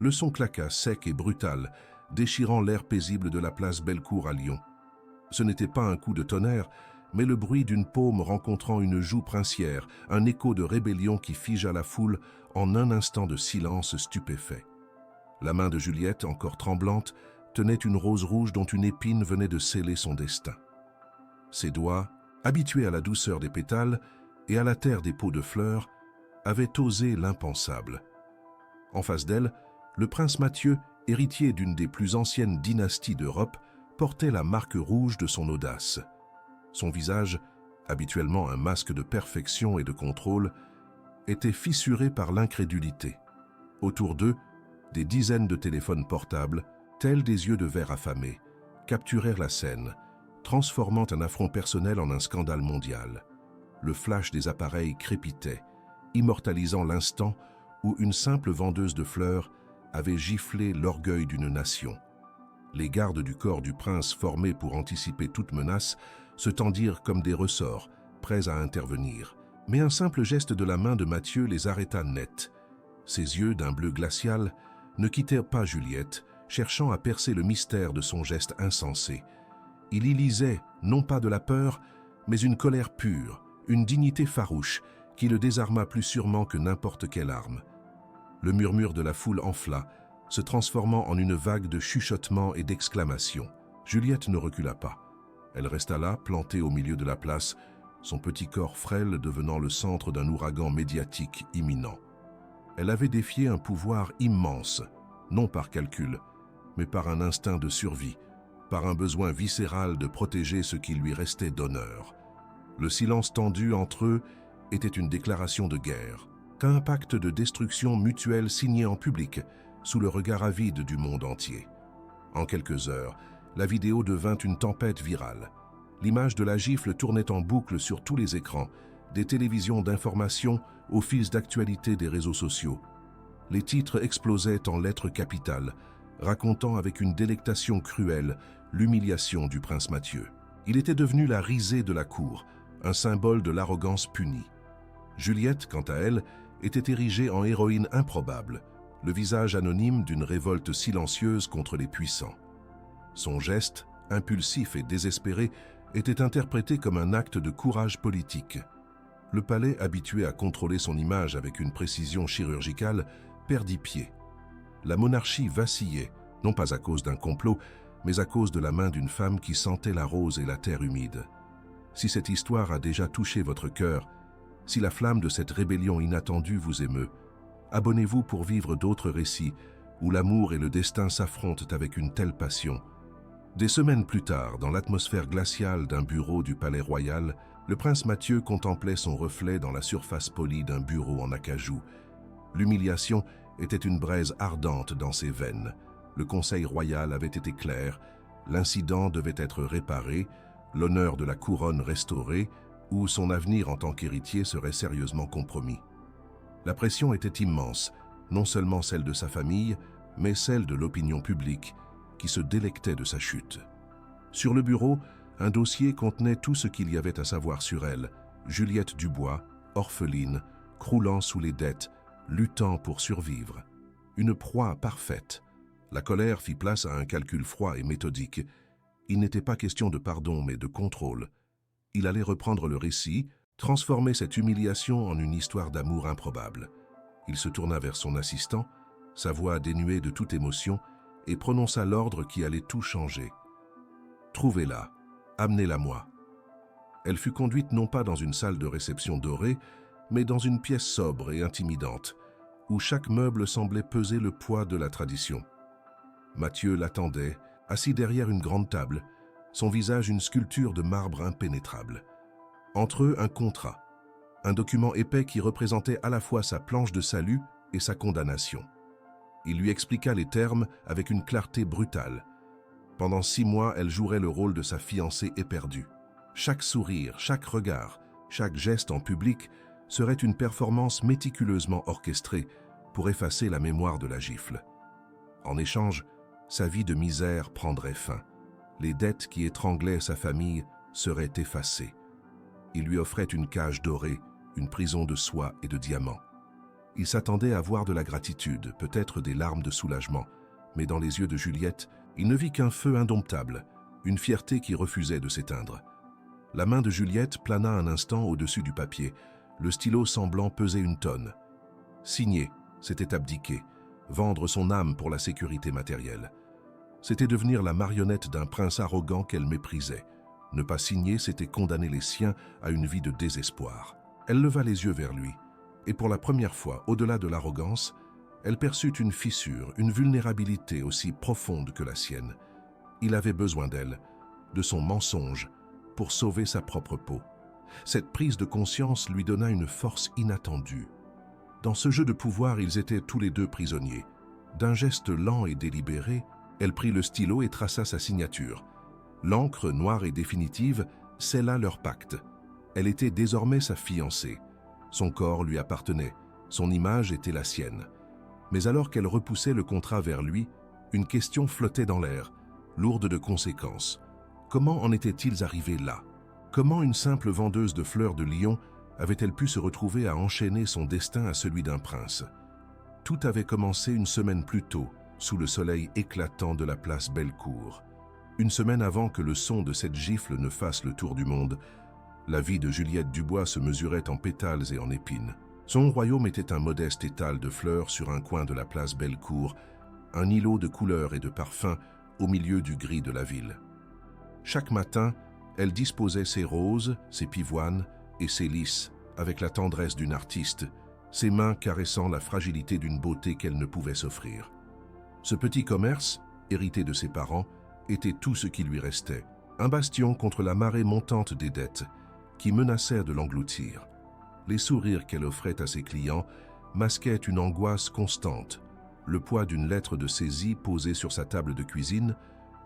Le son claqua sec et brutal, déchirant l'air paisible de la place Bellecour à Lyon. Ce n'était pas un coup de tonnerre, mais le bruit d'une paume rencontrant une joue princière, un écho de rébellion qui figea la foule en un instant de silence stupéfait. La main de Juliette, encore tremblante, tenait une rose rouge dont une épine venait de sceller son destin. Ses doigts, habitués à la douceur des pétales et à la terre des pots de fleurs, avaient osé l'impensable. En face d'elle, le prince Mathieu, héritier d'une des plus anciennes dynasties d'Europe, portait la marque rouge de son audace. Son visage, habituellement un masque de perfection et de contrôle, était fissuré par l'incrédulité. Autour d'eux, des dizaines de téléphones portables, tels des yeux de verre affamés, capturèrent la scène, transformant un affront personnel en un scandale mondial. Le flash des appareils crépitait, immortalisant l'instant où une simple vendeuse de fleurs avait giflé l'orgueil d'une nation. Les gardes du corps du prince, formés pour anticiper toute menace, se tendirent comme des ressorts, prêts à intervenir. Mais un simple geste de la main de Mathieu les arrêta net. Ses yeux, d'un bleu glacial, ne quittèrent pas Juliette, cherchant à percer le mystère de son geste insensé. Il y lisait, non pas de la peur, mais une colère pure, une dignité farouche, qui le désarma plus sûrement que n'importe quelle arme. Le murmure de la foule enfla, se transformant en une vague de chuchotements et d'exclamations. Juliette ne recula pas. Elle resta là, plantée au milieu de la place, son petit corps frêle devenant le centre d'un ouragan médiatique imminent. Elle avait défié un pouvoir immense, non par calcul, mais par un instinct de survie, par un besoin viscéral de protéger ce qui lui restait d'honneur. Le silence tendu entre eux était une déclaration de guerre, un pacte de destruction mutuelle signé en public, sous le regard avide du monde entier. En quelques heures, la vidéo devint une tempête virale. L'image de la gifle tournait en boucle sur tous les écrans, des télévisions d'information aux fils d'actualité des réseaux sociaux. Les titres explosaient en lettres capitales, racontant avec une délectation cruelle l'humiliation du prince Mathieu. Il était devenu la risée de la cour, un symbole de l'arrogance punie. Juliette, quant à elle, était érigée en héroïne improbable, le visage anonyme d'une révolte silencieuse contre les puissants. Son geste, impulsif et désespéré, était interprété comme un acte de courage politique. Le palais, habitué à contrôler son image avec une précision chirurgicale, perdit pied. La monarchie vacillait, non pas à cause d'un complot, mais à cause de la main d'une femme qui sentait la rose et la terre humide. Si cette histoire a déjà touché votre cœur, si la flamme de cette rébellion inattendue vous émeut, abonnez-vous pour vivre d'autres récits où l'amour et le destin s'affrontent avec une telle passion. Des semaines plus tard, dans l'atmosphère glaciale d'un bureau du palais royal, le prince Mathieu contemplait son reflet dans la surface polie d'un bureau en acajou. L'humiliation était une braise ardente dans ses veines. Le conseil royal avait été clair, l'incident devait être réparé, l'honneur de la couronne restauré, ou son avenir en tant qu'héritier serait sérieusement compromis. La pression était immense, non seulement celle de sa famille, mais celle de l'opinion publique, qui se délectait de sa chute. Sur le bureau, un dossier contenait tout ce qu'il y avait à savoir sur elle, Juliette Dubois, orpheline, croulant sous les dettes, luttant pour survivre. Une proie parfaite. La colère fit place à un calcul froid et méthodique. Il n'était pas question de pardon, mais de contrôle. Il allait reprendre le récit, transformer cette humiliation en une histoire d'amour improbable. Il se tourna vers son assistant, sa voix dénuée de toute émotion, et prononça l'ordre qui allait tout changer. « Trouvez-la, amenez-la-moi. » Elle fut conduite non pas dans une salle de réception dorée, mais dans une pièce sobre et intimidante, où chaque meuble semblait peser le poids de la tradition. Mathieu l'attendait, assis derrière une grande table, son visage une sculpture de marbre impénétrable. Entre eux, un contrat, un document épais qui représentait à la fois sa planche de salut et sa condamnation. Il lui expliqua les termes avec une clarté brutale. Pendant 6 mois, elle jouerait le rôle de sa fiancée éperdue. Chaque sourire, chaque regard, chaque geste en public serait une performance méticuleusement orchestrée pour effacer la mémoire de la gifle. En échange, sa vie de misère prendrait fin. Les dettes qui étranglaient sa famille seraient effacées. Il lui offrait une cage dorée, une prison de soie et de diamants. Il s'attendait à voir de la gratitude, peut-être des larmes de soulagement, mais dans les yeux de Juliette, il ne vit qu'un feu indomptable, une fierté qui refusait de s'éteindre. La main de Juliette plana un instant au-dessus du papier, le stylo semblant peser une tonne. Signer, c'était abdiquer, vendre son âme pour la sécurité matérielle. C'était devenir la marionnette d'un prince arrogant qu'elle méprisait. Ne pas signer, c'était condamner les siens à une vie de désespoir. Elle leva les yeux vers lui, et pour la première fois, au-delà de l'arrogance, elle perçut une fissure, une vulnérabilité aussi profonde que la sienne. Il avait besoin d'elle, de son mensonge, pour sauver sa propre peau. Cette prise de conscience lui donna une force inattendue. Dans ce jeu de pouvoir, ils étaient tous les deux prisonniers. D'un geste lent et délibéré, elle prit le stylo et traça sa signature. L'encre noire et définitive scella leur pacte. Elle était désormais sa fiancée. Son corps lui appartenait, son image était la sienne. Mais alors qu'elle repoussait le contrat vers lui, une question flottait dans l'air, lourde de conséquences. Comment en étaient-ils arrivés là? Comment une simple vendeuse de fleurs de Lyon avait-elle pu se retrouver à enchaîner son destin à celui d'un prince? Tout avait commencé une semaine plus tôt, sous le soleil éclatant de la place Bellecour. Une semaine avant que le son de cette gifle ne fasse le tour du monde, la vie de Juliette Dubois se mesurait en pétales et en épines. Son royaume était un modeste étal de fleurs sur un coin de la place Bellecour, un îlot de couleurs et de parfums au milieu du gris de la ville. Chaque matin, elle disposait ses roses, ses pivoines et ses lys avec la tendresse d'une artiste, ses mains caressant la fragilité d'une beauté qu'elle ne pouvait s'offrir. Ce petit commerce, hérité de ses parents, était tout ce qui lui restait, un bastion contre la marée montante des dettes qui menaçaient de l'engloutir. Les sourires qu'elle offrait à ses clients masquaient une angoisse constante, le poids d'une lettre de saisie posée sur sa table de cuisine,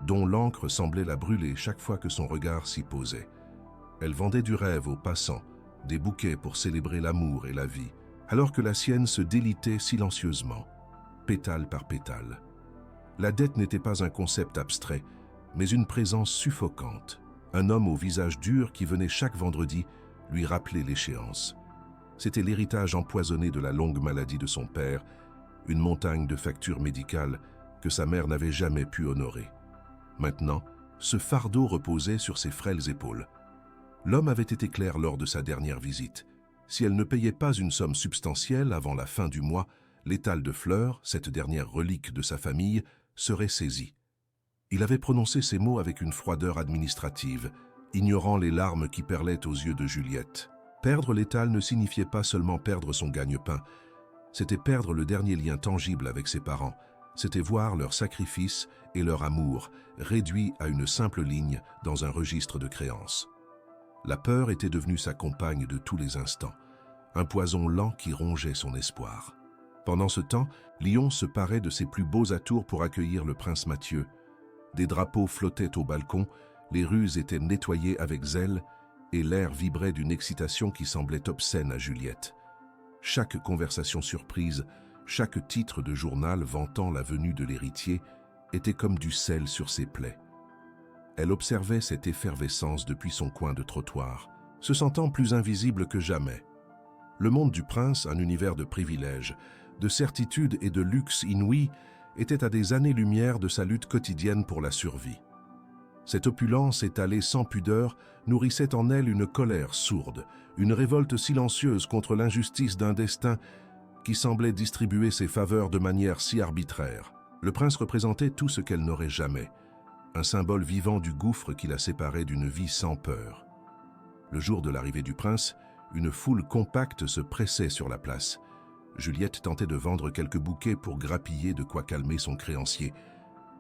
dont l'encre semblait la brûler chaque fois que son regard s'y posait. Elle vendait du rêve aux passants, des bouquets pour célébrer l'amour et la vie, alors que la sienne se délitait silencieusement, pétale par pétale. La dette n'était pas un concept abstrait, mais une présence suffocante, un homme au visage dur qui venait chaque vendredi lui rappeler l'échéance. C'était l'héritage empoisonné de la longue maladie de son père, une montagne de factures médicales que sa mère n'avait jamais pu honorer. Maintenant, ce fardeau reposait sur ses frêles épaules. L'homme avait été clair lors de sa dernière visite. Si elle ne payait pas une somme substantielle avant la fin du mois, l'étal de fleurs, cette dernière relique de sa famille, serait saisi. Il avait prononcé ces mots avec une froideur administrative, ignorant les larmes qui perlaient aux yeux de Juliette. Perdre l'étal ne signifiait pas seulement perdre son gagne-pain, c'était perdre le dernier lien tangible avec ses parents, c'était voir leur sacrifice et leur amour réduits à une simple ligne dans un registre de créances. La peur était devenue sa compagne de tous les instants, un poison lent qui rongeait son espoir. Pendant ce temps, Lyon se parait de ses plus beaux atours pour accueillir le prince Mathieu. Des drapeaux flottaient au balcon, les rues étaient nettoyées avec zèle et l'air vibrait d'une excitation qui semblait obscène à Juliette. Chaque conversation surprise, chaque titre de journal vantant la venue de l'héritier était comme du sel sur ses plaies. Elle observait cette effervescence depuis son coin de trottoir, se sentant plus invisible que jamais. Le monde du prince, un univers de privilèges, de certitudes et de luxe inouïs, était à des années-lumière de sa lutte quotidienne pour la survie. Cette opulence étalée sans pudeur nourrissait en elle une colère sourde, une révolte silencieuse contre l'injustice d'un destin qui semblait distribuer ses faveurs de manière si arbitraire. Le prince représentait tout ce qu'elle n'aurait jamais, un symbole vivant du gouffre qui la séparait d'une vie sans peur. Le jour de l'arrivée du prince, une foule compacte se pressait sur la place. Juliette tentait de vendre quelques bouquets pour grappiller de quoi calmer son créancier.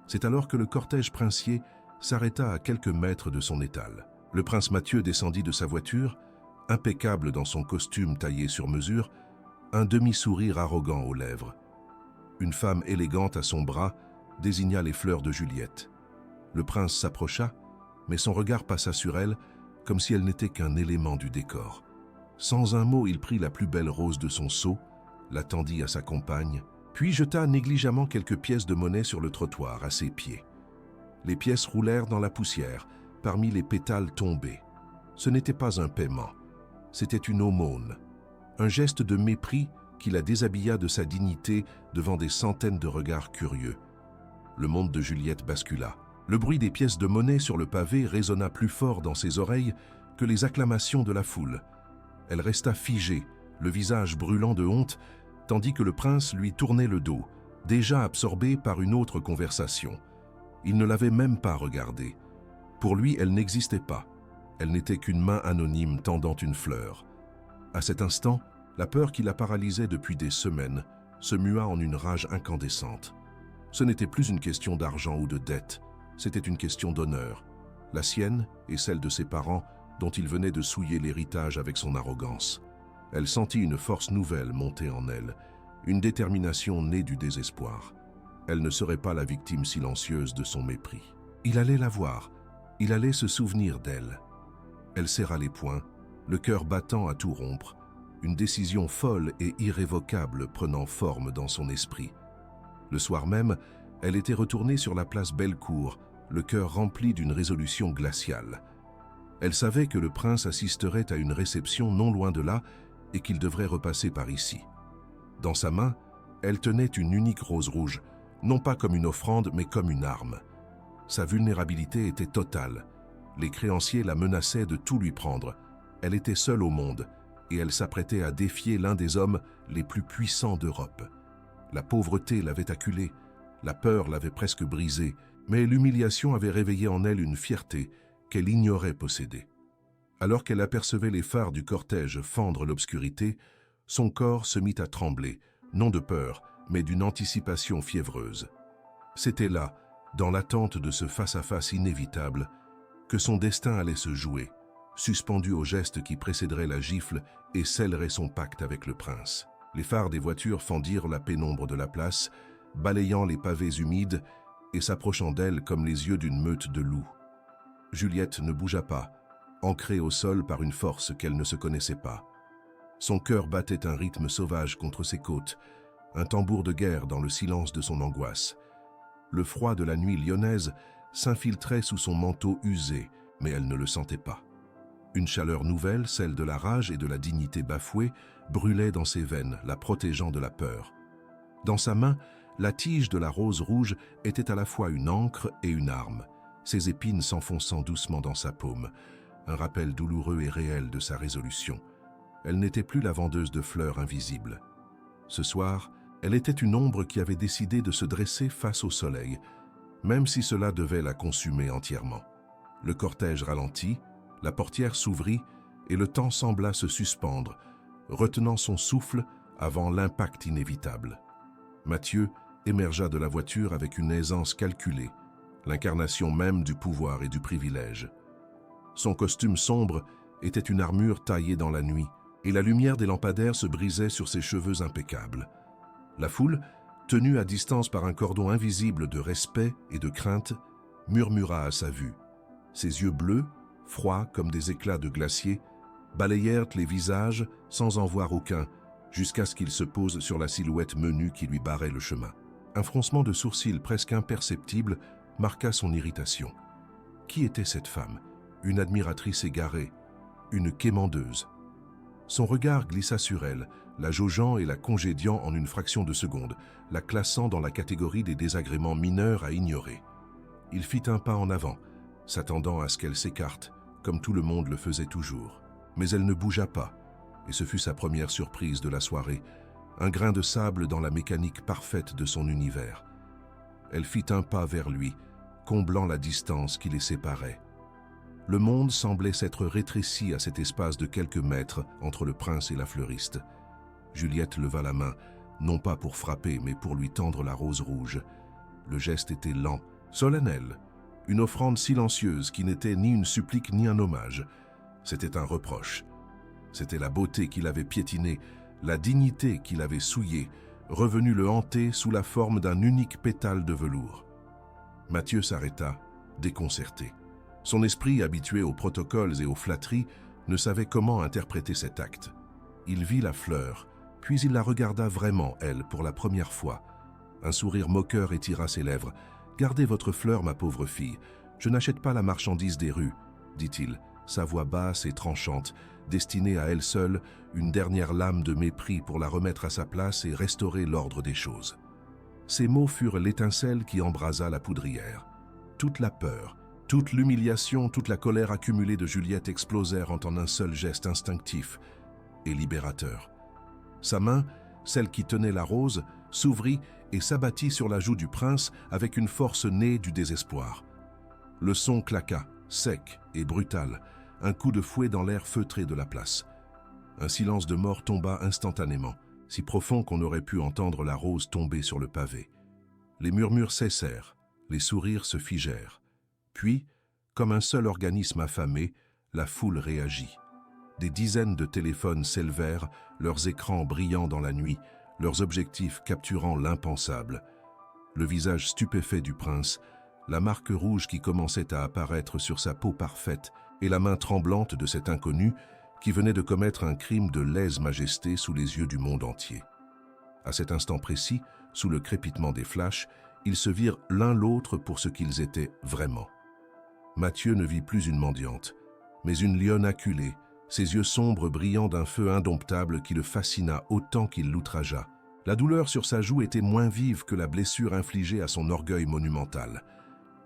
C'est alors que le cortège princier s'arrêta à quelques mètres de son étal. Le prince Mathieu descendit de sa voiture, impeccable dans son costume taillé sur mesure, un demi-sourire arrogant aux lèvres. Une femme élégante à son bras désigna les fleurs de Juliette. Le prince s'approcha, mais son regard passa sur elle comme si elle n'était qu'un élément du décor. Sans un mot, il prit la plus belle rose de son seau, la tendit à sa compagne, puis jeta négligemment quelques pièces de monnaie sur le trottoir à ses pieds. Les pièces roulèrent dans la poussière, parmi les pétales tombés. Ce n'était pas un paiement, c'était une aumône, un geste de mépris qui la déshabilla de sa dignité devant des centaines de regards curieux. Le monde de Juliette bascula. Le bruit des pièces de monnaie sur le pavé résonna plus fort dans ses oreilles que les acclamations de la foule. Elle resta figée, le visage brûlant de honte, tandis que le prince lui tournait le dos, déjà absorbé par une autre conversation. Il ne l'avait même pas regardée. Pour lui, elle n'existait pas. Elle n'était qu'une main anonyme tendant une fleur. À cet instant, la peur qui la paralysait depuis des semaines se mua en une rage incandescente. Ce n'était plus une question d'argent ou de dette, c'était une question d'honneur, la sienne et celle de ses parents dont il venait de souiller l'héritage avec son arrogance. Elle sentit une force nouvelle monter en elle, une détermination née du désespoir. Elle ne serait pas la victime silencieuse de son mépris. Il allait la voir, il allait se souvenir d'elle. Elle serra les poings, le cœur battant à tout rompre, une décision folle et irrévocable prenant forme dans son esprit. Le soir même, elle était retournée sur la place Bellecour, le cœur rempli d'une résolution glaciale. Elle savait que le prince assisterait à une réception non loin de là et qu'il devrait repasser par ici. Dans sa main, elle tenait une unique rose rouge, non pas comme une offrande mais comme une arme. Sa vulnérabilité était totale. Les créanciers la menaçaient de tout lui prendre. Elle était seule au monde et elle s'apprêtait à défier l'un des hommes les plus puissants d'Europe. La pauvreté l'avait acculée, la peur l'avait presque brisée, mais l'humiliation avait réveillé en elle une fierté qu'elle ignorait posséder. Alors qu'elle apercevait les phares du cortège fendre l'obscurité, son corps se mit à trembler, non de peur, mais d'une anticipation fiévreuse. C'était là, dans l'attente de ce face-à-face inévitable, que son destin allait se jouer, suspendu au geste qui précéderait la gifle et scellerait son pacte avec le prince. Les phares des voitures fendirent la pénombre de la place, balayant les pavés humides et s'approchant d'elle comme les yeux d'une meute de loups. Juliette ne bougea pas, ancrée au sol par une force qu'elle ne se connaissait pas. Son cœur battait un rythme sauvage contre ses côtes, un tambour de guerre dans le silence de son angoisse. Le froid de la nuit lyonnaise s'infiltrait sous son manteau usé, mais elle ne le sentait pas. Une chaleur nouvelle, celle de la rage et de la dignité bafouée, brûlait dans ses veines, la protégeant de la peur. Dans sa main, la tige de la rose rouge était à la fois une ancre et une arme, ses épines s'enfonçant doucement dans sa paume, un rappel douloureux et réel de sa résolution. Elle n'était plus la vendeuse de fleurs invisibles. Ce soir, elle était une ombre qui avait décidé de se dresser face au soleil, même si cela devait la consumer entièrement. Le cortège ralentit, la portière s'ouvrit et le temps sembla se suspendre, retenant son souffle avant l'impact inévitable. Mathieu émergea de la voiture avec une aisance calculée, l'incarnation même du pouvoir et du privilège. Son costume sombre était une armure taillée dans la nuit, et la lumière des lampadaires se brisait sur ses cheveux impeccables. La foule, tenue à distance par un cordon invisible de respect et de crainte, murmura à sa vue. Ses yeux bleus, froids comme des éclats de glacier, balayèrent les visages sans en voir aucun, jusqu'à ce qu'il se pose sur la silhouette menue qui lui barrait le chemin. Un froncement de sourcils presque imperceptible marqua son irritation. Qui était cette femme? Une admiratrice égarée, une quémandeuse. Son regard glissa sur elle, la jaugeant et la congédiant en une fraction de seconde, la classant dans la catégorie des désagréments mineurs à ignorer. Il fit un pas en avant, s'attendant à ce qu'elle s'écarte, comme tout le monde le faisait toujours. Mais elle ne bougea pas, et ce fut sa première surprise de la soirée, un grain de sable dans la mécanique parfaite de son univers. Elle fit un pas vers lui, comblant la distance qui les séparait. Le monde semblait s'être rétréci à cet espace de quelques mètres entre le prince et la fleuriste. Juliette leva la main, non pas pour frapper, mais pour lui tendre la rose rouge. Le geste était lent, solennel, une offrande silencieuse qui n'était ni une supplique ni un hommage. C'était un reproche. C'était la beauté qui l'avait piétinée, la dignité qui l'avait souillée, revenue le hanter sous la forme d'un unique pétale de velours. Mathieu s'arrêta, déconcerté. Son esprit, habitué aux protocoles et aux flatteries, ne savait comment interpréter cet acte. Il vit la fleur, puis il la regarda vraiment, elle, pour la première fois. Un sourire moqueur étira ses lèvres. « Gardez votre fleur, ma pauvre fille. Je n'achète pas la marchandise des rues, dit-il, sa voix basse et tranchante, destinée à elle seule, une dernière lame de mépris pour la remettre à sa place et restaurer l'ordre des choses. Ces mots furent l'étincelle qui embrasa la poudrière. Toute la peur, toute l'humiliation, toute la colère accumulée de Juliette explosèrent en un seul geste instinctif et libérateur. Sa main, celle qui tenait la rose, s'ouvrit et s'abattit sur la joue du prince avec une force née du désespoir. Le son claqua, sec et brutal, un coup de fouet dans l'air feutré de la place. Un silence de mort tomba instantanément, si profond qu'on aurait pu entendre la rose tomber sur le pavé. Les murmures cessèrent, les sourires se figèrent. Puis, comme un seul organisme affamé, la foule réagit. Des dizaines de téléphones s'élevèrent, leurs écrans brillant dans la nuit, leurs objectifs capturant l'impensable. Le visage stupéfait du prince, la marque rouge qui commençait à apparaître sur sa peau parfaite et la main tremblante de cet inconnu qui venait de commettre un crime de lèse-majesté sous les yeux du monde entier. À cet instant précis, sous le crépitement des flashs, ils se virent l'un l'autre pour ce qu'ils étaient vraiment. Mathieu ne vit plus une mendiante, mais une lionne acculée, ses yeux sombres brillant d'un feu indomptable qui le fascina autant qu'il l'outragea. La douleur sur sa joue était moins vive que la blessure infligée à son orgueil monumental.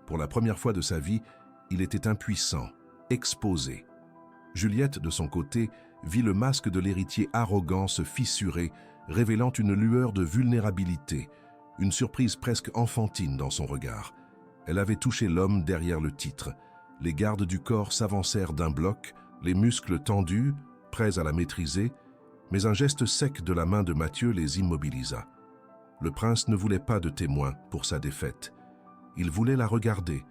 Pour la première fois de sa vie, il était impuissant, exposé. Juliette, de son côté, vit le masque de l'héritier arrogant se fissurer, révélant une lueur de vulnérabilité, une surprise presque enfantine dans son regard. Elle avait touché l'homme derrière le titre. Les gardes du corps s'avancèrent d'un bloc, les muscles tendus, prêts à la maîtriser, mais un geste sec de la main de Mathieu les immobilisa. Le prince ne voulait pas de témoin pour sa défaite. Il voulait la regarder,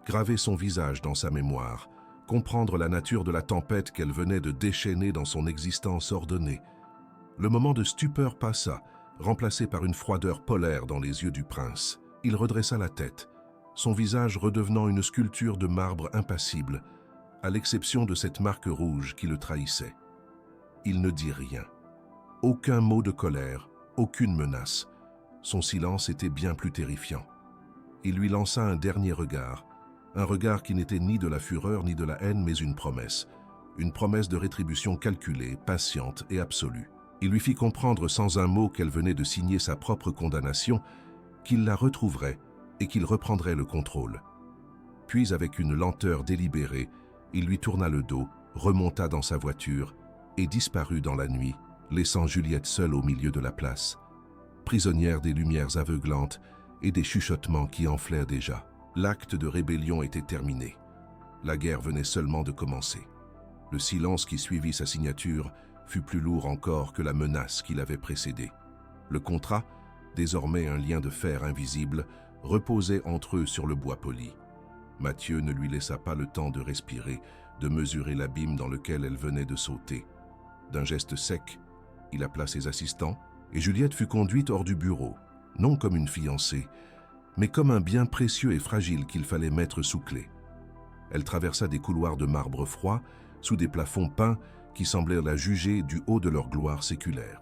graver son visage dans sa mémoire, comprendre la nature de la tempête qu'elle venait de déchaîner dans son existence ordonnée. Le moment de stupeur passa, remplacé par une froideur polaire dans les yeux du prince. Il redressa la tête, son visage redevenant une sculpture de marbre impassible, à l'exception de cette marque rouge qui le trahissait. Il ne dit rien. Aucun mot de colère, aucune menace. Son silence était bien plus terrifiant. Il lui lança un dernier regard, un regard qui n'était ni de la fureur ni de la haine, mais une promesse de rétribution calculée, patiente et absolue. Il lui fit comprendre sans un mot qu'elle venait de signer sa propre condamnation, qu'il la retrouverait et qu'il reprendrait le contrôle. Puis, avec une lenteur délibérée, il lui tourna le dos, remonta dans sa voiture et disparut dans la nuit, laissant Juliette seule au milieu de la place, prisonnière des lumières aveuglantes et des chuchotements qui enflaient déjà. L'acte de rébellion était terminé. La guerre venait seulement de commencer. Le silence qui suivit sa signature fut plus lourd encore que la menace qui l'avait précédée. Le contrat, désormais un lien de fer invisible, reposait entre eux sur le bois poli. Mathieu ne lui laissa pas le temps de respirer, de mesurer l'abîme dans lequel elle venait de sauter. D'un geste sec, il appela ses assistants et Juliette fut conduite hors du bureau, non comme une fiancée, mais comme un bien précieux et fragile qu'il fallait mettre sous clé. Elle traversa des couloirs de marbre froid, sous des plafonds peints qui semblèrent la juger du haut de leur gloire séculaire.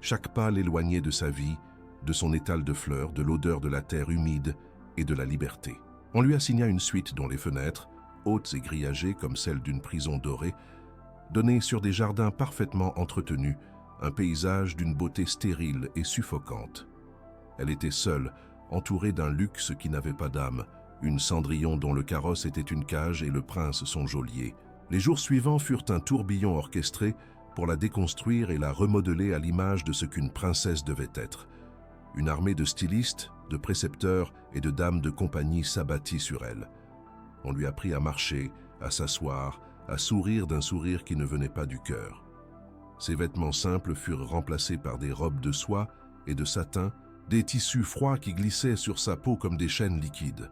Chaque pas l'éloignait de sa vie, de son étal de fleurs, de l'odeur de la terre humide et de la liberté. On lui assigna une suite dont les fenêtres, hautes et grillagées comme celles d'une prison dorée, donnaient sur des jardins parfaitement entretenus, un paysage d'une beauté stérile et suffocante. Elle était seule, entourée d'un luxe qui n'avait pas d'âme, une Cendrillon dont le carrosse était une cage et le prince son geôlier. Les jours suivants furent un tourbillon orchestré pour la déconstruire et la remodeler à l'image de ce qu'une princesse devait être. Une armée de stylistes, de précepteurs et de dames de compagnie s'abattit sur elle. On lui apprit à marcher, à s'asseoir, à sourire d'un sourire qui ne venait pas du cœur. Ses vêtements simples furent remplacés par des robes de soie et de satin, des tissus froids qui glissaient sur sa peau comme des chaînes liquides.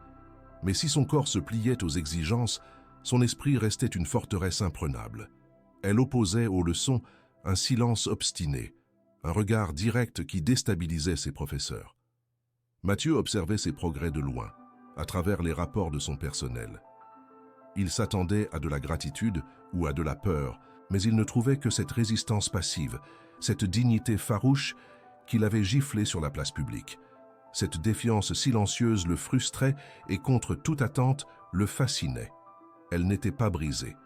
Mais si son corps se pliait aux exigences, son esprit restait une forteresse imprenable. Elle opposait aux leçons un silence obstiné, un regard direct qui déstabilisait ses professeurs. Mathieu observait ses progrès de loin, à travers les rapports de son personnel. Il s'attendait à de la gratitude ou à de la peur, mais il ne trouvait que cette résistance passive, cette dignité farouche qu'il avait giflée sur la place publique. Cette défiance silencieuse le frustrait et contre toute attente le fascinait. Elle n'était pas brisée.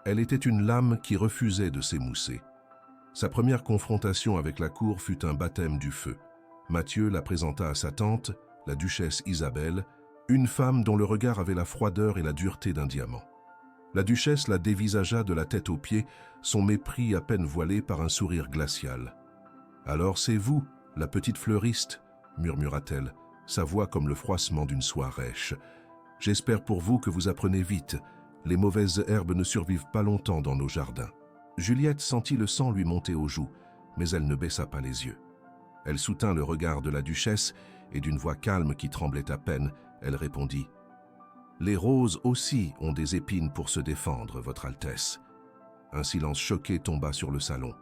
Elle était une lame qui refusait de s'émousser. Sa première confrontation avec la cour fut un baptême du feu. Mathieu la présenta à sa tante, la duchesse Isabelle, une femme dont le regard avait la froideur et la dureté d'un diamant. La duchesse la dévisagea de la tête aux pieds, son mépris à peine voilé par un sourire glacial. « Alors c'est vous, la petite fleuriste ?» murmura-t-elle, sa voix comme le froissement d'une soie rêche. « J'espère pour vous que vous apprenez vite. Les mauvaises herbes ne survivent pas longtemps dans nos jardins. » Juliette sentit le sang lui monter aux joues, mais elle ne baissa pas les yeux. Elle soutint le regard de la duchesse et d'une voix calme qui tremblait à peine, elle répondit « Les roses aussi ont des épines pour se défendre, Votre Altesse. » Un silence choqué tomba sur le salon.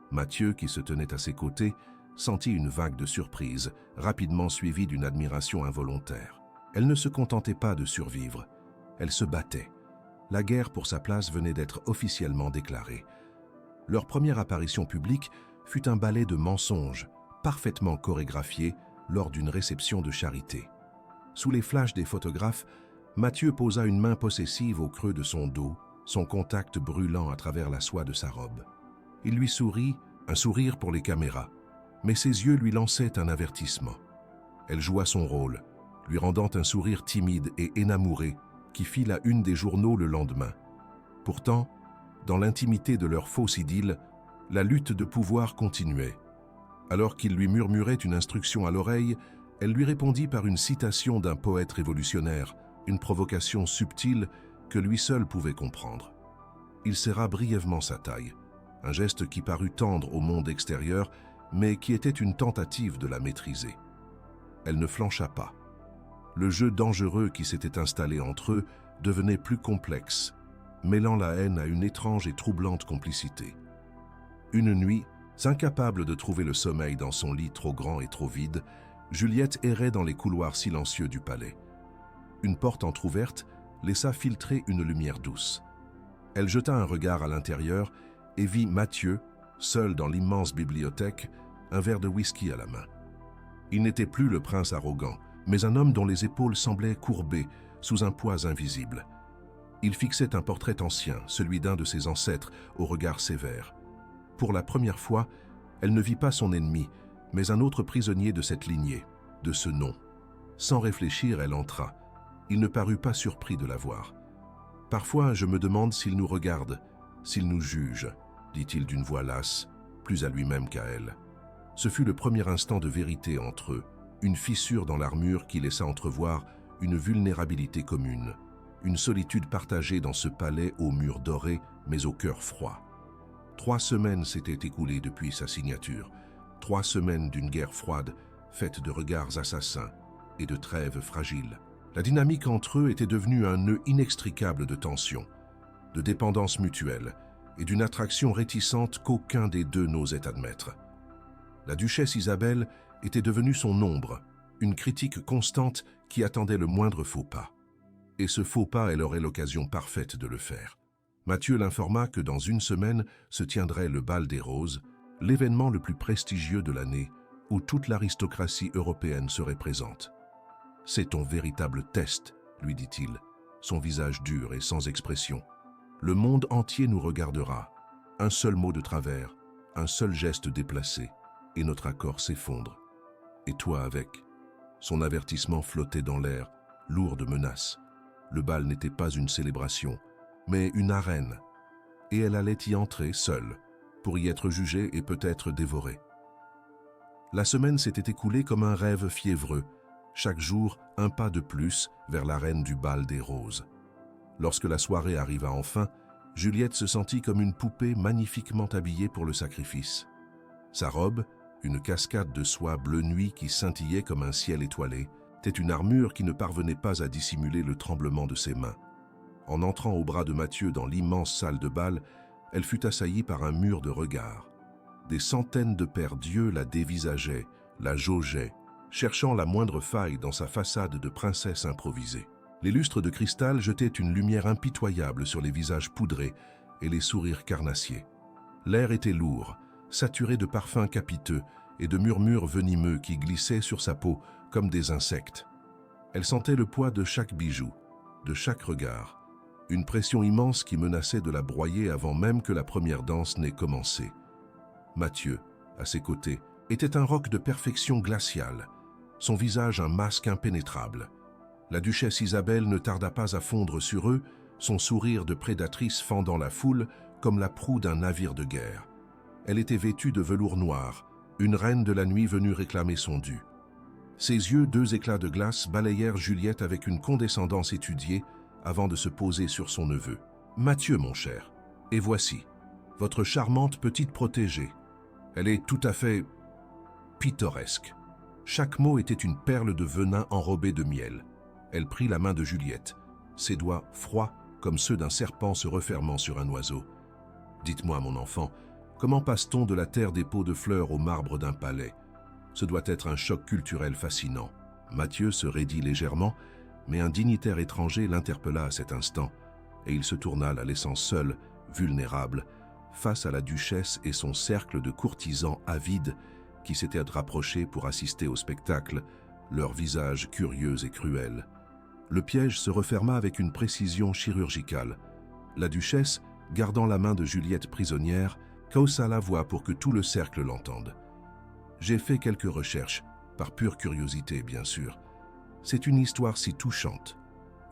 Mathieu, qui se tenait à ses côtés, sentit une vague de surprise, rapidement suivie d'une admiration involontaire. Elle ne se contentait pas de survivre, elle se battait. La guerre pour sa place venait d'être officiellement déclarée. Leur première apparition publique fut un ballet de mensonges, parfaitement chorégraphié lors d'une réception de charité. Sous les flashs des photographes, Mathieu posa une main possessive au creux de son dos, son contact brûlant à travers la soie de sa robe. Il lui sourit, un sourire pour les caméras, mais ses yeux lui lançaient un avertissement. Elle joua son rôle, lui rendant un sourire timide et énamouré qui fit la une des journaux le lendemain. Pourtant, dans l'intimité de leur fausse idylle, la lutte de pouvoir continuait. Alors qu'il lui murmurait une instruction à l'oreille, elle lui répondit par une citation d'un poète révolutionnaire, une provocation subtile que lui seul pouvait comprendre. Il serra brièvement sa taille, un geste qui parut tendre au monde extérieur, mais qui était une tentative de la maîtriser. Elle ne flancha pas. Le jeu dangereux qui s'était installé entre eux devenait plus complexe, mêlant la haine à une étrange et troublante complicité. Une nuit, incapable de trouver le sommeil dans son lit trop grand et trop vide, Juliette errait dans les couloirs silencieux du palais. Une porte entr'ouverte laissa filtrer une lumière douce. Elle jeta un regard à l'intérieur et vit Mathieu, seul dans l'immense bibliothèque, un verre de whisky à la main. Il n'était plus le prince arrogant, mais un homme dont les épaules semblaient courbées sous un poids invisible. Il fixait un portrait ancien, celui d'un de ses ancêtres, au regard sévère. Pour la première fois, elle ne vit pas son ennemi, mais un autre prisonnier de cette lignée, de ce nom. Sans réfléchir, elle entra. Il ne parut pas surpris de la voir. « Parfois, je me demande s'il nous regarde, s'il nous juge, » dit-il d'une voix lasse, plus à lui-même qu'à elle. Ce fut le premier instant de vérité entre eux, une fissure dans l'armure qui laissa entrevoir une vulnérabilité commune, une solitude partagée dans ce palais aux murs dorés mais au cœur froid. 3 semaines s'étaient écoulées depuis sa signature, 3 semaines d'une guerre froide faite de regards assassins et de trêves fragiles. La dynamique entre eux était devenue un nœud inextricable de tension, de dépendance mutuelle et d'une attraction réticente qu'aucun des deux n'osait admettre. La duchesse Isabelle était devenue son ombre, une critique constante qui attendait le moindre faux pas. Et ce faux pas, elle aurait l'occasion parfaite de le faire. Mathieu l'informa que dans 1 semaine se tiendrait le bal des roses, l'événement le plus prestigieux de l'année, où toute l'aristocratie européenne serait présente. « C'est ton véritable test, » lui dit-il, son visage dur et sans expression. « Le monde entier nous regardera. Un seul mot de travers, un seul geste déplacé, et notre accord s'effondre. Et toi avec. » Son avertissement flottait dans l'air, lourd de menaces. Le bal n'était pas une célébration, mais une arène, et elle allait y entrer seule, pour y être jugée et peut-être dévorée. La semaine s'était écoulée comme un rêve fiévreux, chaque jour un pas de plus vers l'arène du bal des roses. Lorsque la soirée arriva enfin, Juliette se sentit comme une poupée magnifiquement habillée pour le sacrifice. Sa robe, une cascade de soie bleu nuit qui scintillait comme un ciel étoilé, était une armure qui ne parvenait pas à dissimuler le tremblement de ses mains. En entrant au bras de Mathieu dans l'immense salle de bal, elle fut assaillie par un mur de regards. Des centaines de pères dieux la dévisageaient, la jaugeaient, cherchant la moindre faille dans sa façade de princesse improvisée. Les lustres de cristal jetaient une lumière impitoyable sur les visages poudrés et les sourires carnassiers. L'air était lourd, saturé de parfums capiteux et de murmures venimeux qui glissaient sur sa peau comme des insectes. Elle sentait le poids de chaque bijou, de chaque regard, Une pression immense qui menaçait de la broyer avant même que la première danse n'ait commencé. Mathieu, à ses côtés, était un roc de perfection glaciale, son visage un masque impénétrable. La duchesse Isabelle ne tarda pas à fondre sur eux, son sourire de prédatrice fendant la foule comme la proue d'un navire de guerre. Elle était vêtue de velours noir, une reine de la nuit venue réclamer son dû. Ses yeux, deux éclats de glace, balayèrent Juliette avec une condescendance étudiée avant de se poser sur son neveu. « Mathieu, mon cher, et voici, votre charmante petite protégée. Elle est tout à fait pittoresque. » Chaque mot était une perle de venin enrobée de miel. Elle prit la main de Juliette, ses doigts froids comme ceux d'un serpent se refermant sur un oiseau. « Dites-moi, mon enfant, comment passe-t-on de la terre des pots de fleurs au marbre d'un palais? Ce doit être un choc culturel fascinant. » Mathieu se raidit légèrement, mais un dignitaire étranger l'interpella à cet instant, et il se tourna, la laissant seule, vulnérable, face à la duchesse et son cercle de courtisans avides qui s'étaient rapprochés pour assister au spectacle, leurs visages curieux et cruels. Le piège se referma avec une précision chirurgicale. La duchesse, gardant la main de Juliette prisonnière, caussa la voix pour que tout le cercle l'entende. « J'ai fait quelques recherches, par pure curiosité bien sûr. C'est une histoire si touchante.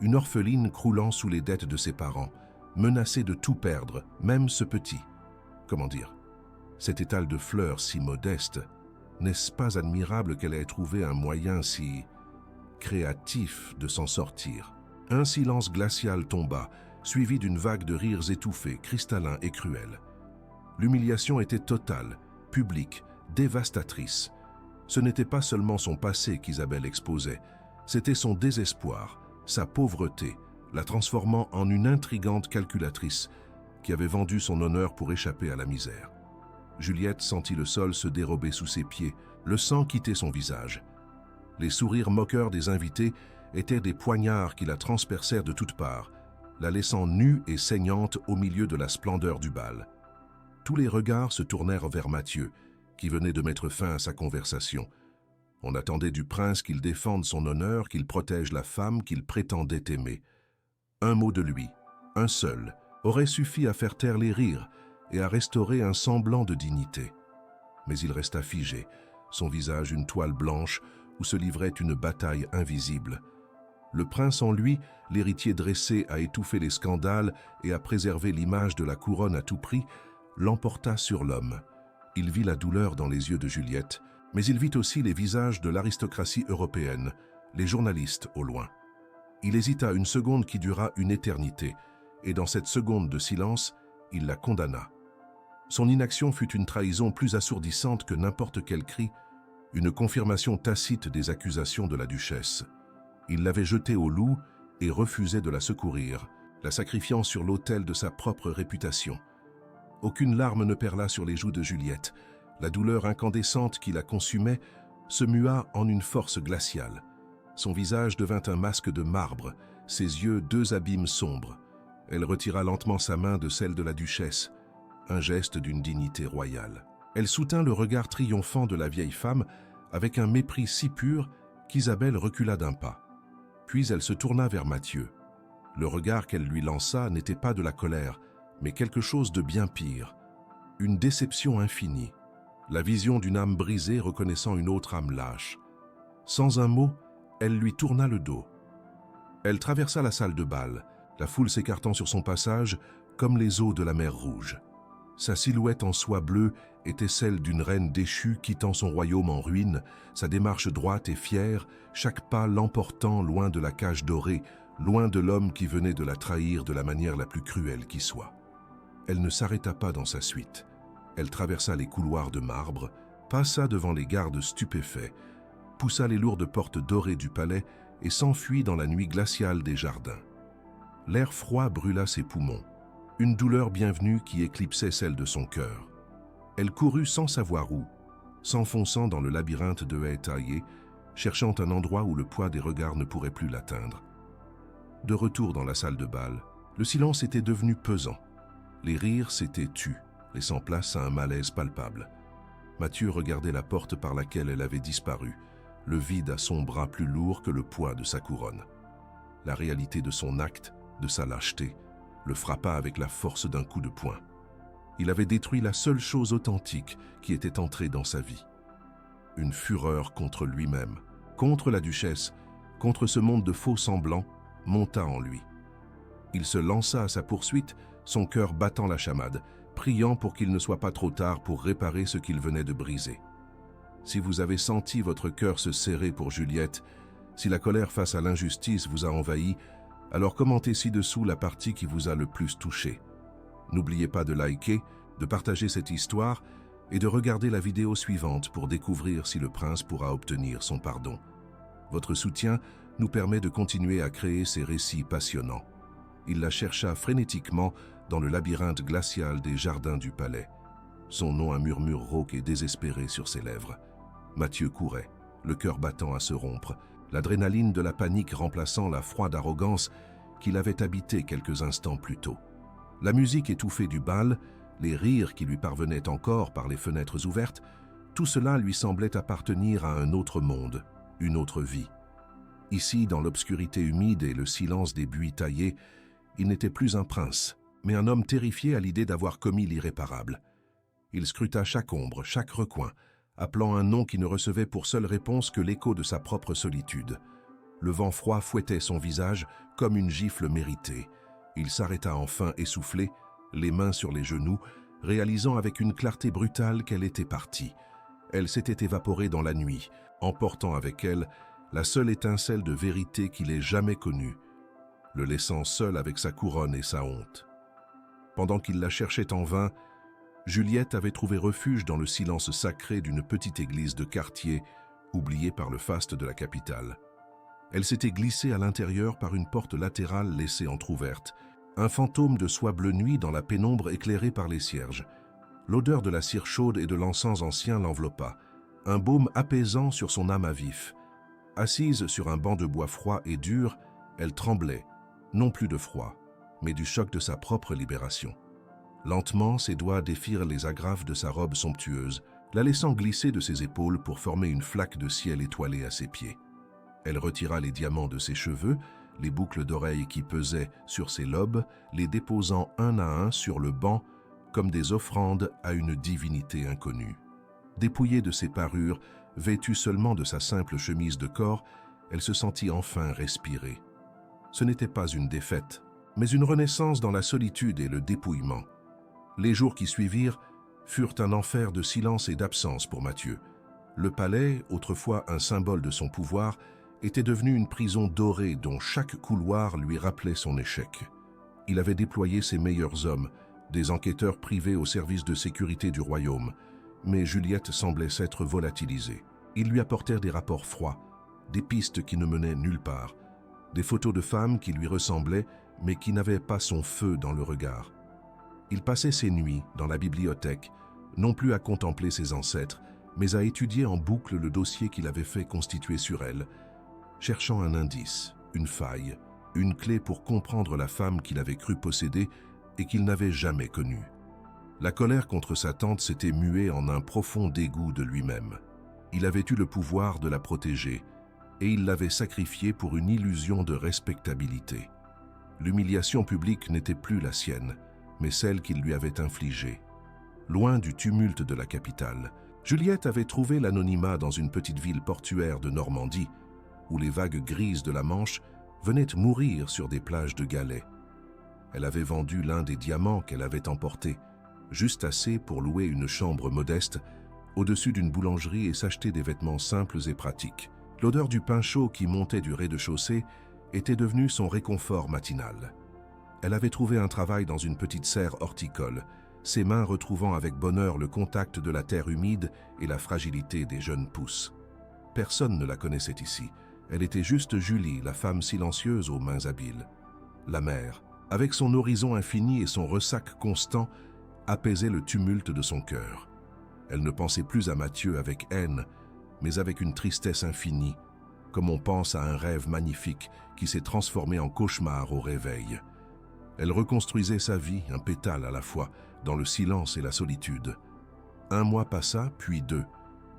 Une orpheline croulant sous les dettes de ses parents, menacée de tout perdre, même ce petit. Comment dire? Cet étal de fleurs si modeste, n'est-ce pas admirable qu'elle ait trouvé un moyen si créatif de s'en sortir? » Un silence glacial tomba, suivi d'une vague de rires étouffés, cristallins et cruels. L'humiliation était totale, publique, dévastatrice. Ce n'était pas seulement son passé qu'Isabelle exposait, c'était son désespoir, sa pauvreté, la transformant en une intrigante calculatrice qui avait vendu son honneur pour échapper à la misère. Juliette sentit le sol se dérober sous ses pieds, le sang quitter son visage. Les sourires moqueurs des invités étaient des poignards qui la transpercèrent de toutes parts, la laissant nue et saignante au milieu de la splendeur du bal. Tous les regards se tournèrent vers Mathieu, qui venait de mettre fin à sa conversation. On attendait du prince qu'il défende son honneur, qu'il protège la femme qu'il prétendait aimer. Un mot de lui, un seul, aurait suffi à faire taire les rires et à restaurer un semblant de dignité. Mais il resta figé, son visage une toile blanche où se livrait une bataille invisible. Le prince en lui, l'héritier dressé à étouffer les scandales et à préserver l'image de la couronne à tout prix, l'emporta sur l'homme. Il vit la douleur dans les yeux de Juliette, mais il vit aussi les visages de l'aristocratie européenne, les journalistes au loin. Il hésita une seconde qui dura une éternité, et dans cette seconde de silence, il la condamna. Son inaction fut une trahison plus assourdissante que n'importe quel cri, une confirmation tacite des accusations de la duchesse. Il l'avait jetée au loup et refusait de la secourir, la sacrifiant sur l'autel de sa propre réputation. Aucune larme ne perla sur les joues de Juliette. La douleur incandescente qui la consumait se mua en une force glaciale. Son visage devint un masque de marbre, ses yeux deux abîmes sombres. Elle retira lentement sa main de celle de la duchesse, un geste d'une dignité royale. Elle soutint le regard triomphant de la vieille femme avec un mépris si pur qu'Isabelle recula d'un pas. Puis elle se tourna vers Mathieu. Le regard qu'elle lui lança n'était pas de la colère, mais quelque chose de bien pire, une déception infinie, la vision d'une âme brisée reconnaissant une autre âme lâche. Sans un mot, elle lui tourna le dos. Elle traversa la salle de bal, la foule s'écartant sur son passage comme les eaux de la mer Rouge. Sa silhouette en soie bleue était celle d'une reine déchue quittant son royaume en ruine, sa démarche droite et fière, chaque pas l'emportant loin de la cage dorée, loin de l'homme qui venait de la trahir de la manière la plus cruelle qui soit. Elle ne s'arrêta pas dans sa suite. Elle traversa les couloirs de marbre, passa devant les gardes stupéfaits, poussa les lourdes portes dorées du palais et s'enfuit dans la nuit glaciale des jardins. L'air froid brûla ses poumons, une douleur bienvenue qui éclipsait celle de son cœur. Elle courut sans savoir où, s'enfonçant dans le labyrinthe de haies taillées, cherchant un endroit où le poids des regards ne pourrait plus l'atteindre. De retour dans la salle de bal, le silence était devenu pesant. Les rires s'étaient tus, laissant place à un malaise palpable. Mathieu regardait la porte par laquelle elle avait disparu, le vide à son bras plus lourd que le poids de sa couronne. La réalité de son acte, de sa lâcheté, le frappa avec la force d'un coup de poing. Il avait détruit la seule chose authentique qui était entrée dans sa vie. Une fureur contre lui-même, contre la duchesse, contre ce monde de faux semblants, monta en lui. Il se lança à sa poursuite, son cœur battant la chamade, priant pour qu'il ne soit pas trop tard pour réparer ce qu'il venait de briser. Si vous avez senti votre cœur se serrer pour Juliette, si la colère face à l'injustice vous a envahi, alors commentez ci-dessous la partie qui vous a le plus touché. N'oubliez pas de liker, de partager cette histoire et de regarder la vidéo suivante pour découvrir si le prince pourra obtenir son pardon. Votre soutien nous permet de continuer à créer ces récits passionnants. Il la chercha frénétiquement dans le labyrinthe glacial des jardins du palais. Son nom un murmure rauque et désespéré sur ses lèvres. Mathieu courait, le cœur battant à se rompre, l'adrénaline de la panique remplaçant la froide arrogance qu'il avait habité quelques instants plus tôt. La musique étouffée du bal, les rires qui lui parvenaient encore par les fenêtres ouvertes, tout cela lui semblait appartenir à un autre monde, une autre vie. Ici, dans l'obscurité humide et le silence des buis taillés, il n'était plus un prince, mais un homme terrifié à l'idée d'avoir commis l'irréparable. Il scruta chaque ombre, chaque recoin, appelant un nom qui ne recevait pour seule réponse que l'écho de sa propre solitude. Le vent froid fouettait son visage comme une gifle méritée. Il s'arrêta enfin essoufflé, les mains sur les genoux, réalisant avec une clarté brutale qu'elle était partie. Elle s'était évaporée dans la nuit, emportant avec elle la seule étincelle de vérité qu'il ait jamais connue, le laissant seul avec sa couronne et sa honte. Pendant qu'il la cherchait en vain, Juliette avait trouvé refuge dans le silence sacré d'une petite église de quartier, oubliée par le faste de la capitale. Elle s'était glissée à l'intérieur par une porte latérale laissée entr'ouverte, un fantôme de soie bleu nuit dans la pénombre éclairée par les cierges. L'odeur de la cire chaude et de l'encens ancien l'enveloppa, un baume apaisant sur son âme à vif. Assise sur un banc de bois froid et dur, elle tremblait, non plus de froid, mais du choc de sa propre libération. Lentement, ses doigts défirent les agrafes de sa robe somptueuse, la laissant glisser de ses épaules pour former une flaque de ciel étoilé à ses pieds. Elle retira les diamants de ses cheveux, les boucles d'oreilles qui pesaient sur ses lobes, les déposant un à un sur le banc comme des offrandes à une divinité inconnue. Dépouillée de ses parures, vêtue seulement de sa simple chemise de corps, elle se sentit enfin respirer. Ce n'était pas une défaite, mais une renaissance dans la solitude et le dépouillement. Les jours qui suivirent furent un enfer de silence et d'absence pour Mathieu. Le palais, autrefois un symbole de son pouvoir, était devenu une prison dorée dont chaque couloir lui rappelait son échec. Il avait déployé ses meilleurs hommes, des enquêteurs privés au service de sécurité du royaume, mais Juliette semblait s'être volatilisée. Ils lui apportèrent des rapports froids, des pistes qui ne menaient nulle part, des photos de femmes qui lui ressemblaient mais qui n'avaient pas son feu dans le regard. Il passait ses nuits dans la bibliothèque, non plus à contempler ses ancêtres, mais à étudier en boucle le dossier qu'il avait fait constituer sur elle, cherchant un indice, une faille, une clé pour comprendre la femme qu'il avait cru posséder et qu'il n'avait jamais connue. La colère contre sa tante s'était muée en un profond dégoût de lui-même. Il avait eu le pouvoir de la protéger, et il l'avait sacrifiée pour une illusion de respectabilité. L'humiliation publique n'était plus la sienne, mais celle qu'il lui avait infligée. Loin du tumulte de la capitale, Juliette avait trouvé l'anonymat dans une petite ville portuaire de Normandie, où les vagues grises de la Manche venaient mourir sur des plages de galets. Elle avait vendu l'un des diamants qu'elle avait emportés, juste assez pour louer une chambre modeste au-dessus d'une boulangerie et s'acheter des vêtements simples et pratiques. L'odeur du pain chaud qui montait du rez-de-chaussée était devenue son réconfort matinal. Elle avait trouvé un travail dans une petite serre horticole, ses mains retrouvant avec bonheur le contact de la terre humide et la fragilité des jeunes pousses. Personne ne la connaissait ici. Elle était juste Julie, la femme silencieuse aux mains habiles. La mer, avec son horizon infini et son ressac constant, apaisait le tumulte de son cœur. Elle ne pensait plus à Mathieu avec haine, mais avec une tristesse infinie, comme on pense à un rêve magnifique qui s'est transformé en cauchemar au réveil. Elle reconstruisait sa vie, un pétale à la fois, dans le silence et la solitude. Un mois passa, puis deux.